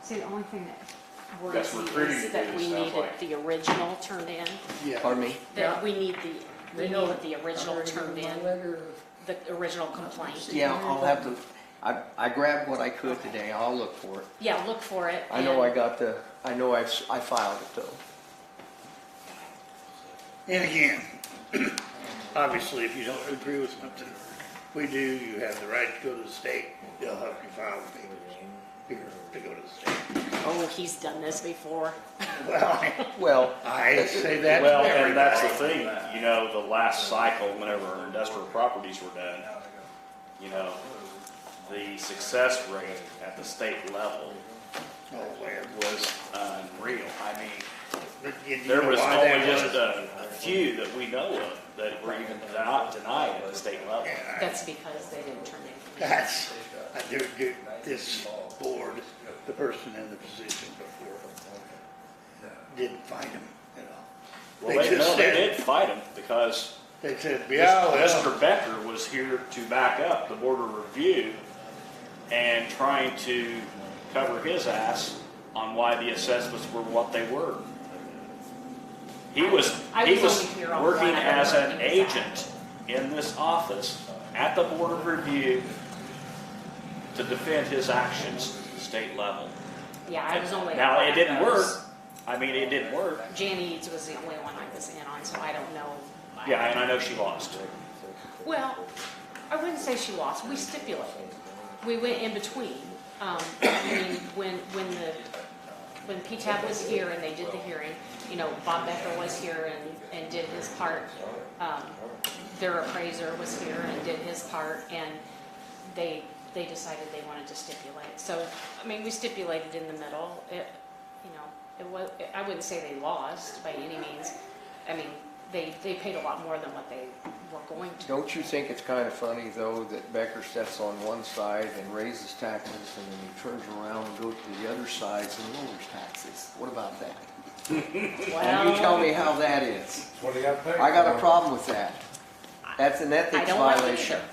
See, the only thing that That's worries me recruiting is to that do, we it sounds needed like. the original turned in. Yeah. Pardon me? That Yeah. we need They know the original already turned my in, letter of- the original complaint. Yeah, I'll have to, I grabbed what I could today. I'll look for it. Yeah, look for it. I know and- I got I know I filed it though. And again, obviously, if you don't agree with something we do, you have the right to go to the state. They'll help you file the papers here to go to the state. Oh, he's done this before. Well, Well, I say that to Well, and that's the everybody. thing, you know, the last cycle, whenever our industrial properties were done, you know, the success rate at the state level Oh, where? was unreal. I mean, But you there know was why only that just was? a few that we know of that were even not denied at the state level. Yeah, That's because they didn't turn in. That's, this board, the person in the position before, didn't fight him at all. Well, they just they said- did fight them because They said, yeah, well, Mr. Becker was here to back up the board of review and trying to cover his ass on why the assessments were what they were. He was I was only here on working one. I as don't know an if he was agent in this office at the board of review to defend his actions at the state level. Yeah, I was only. Now, it didn't those. work. I mean, it didn't work. Jan Eads was the only one I was in on, so I don't know. Yeah, and I know she lost. Well, I wouldn't say she lost. We stipulated. We went in between. I mean, when PTAB was here and they did the hearing, you know, Bob Becker was here and did his part. Their appraiser was here and did his part, and they decided they wanted to stipulate. So, I mean, we stipulated in the middle. It, you know, it was. I wouldn't say they lost by any means. I mean, they paid a lot more than what they were going to. Don't you think it's kind of funny, though, that Becker sits on one side and raises taxes, and then he turns around and goes to the other side and lowers taxes? What about that? And you tell me how that is. That's what he got paid I got a for. problem with that. That's an I ethics don't like it violation. either,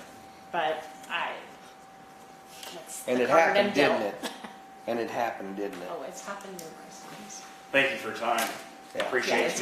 but that's And the it card happened, I'm didn't dealt. it? And it happened, didn't it? Oh, it's happened numerous times. Thank you for your time. Yeah. Appreciate Yeah, it. it's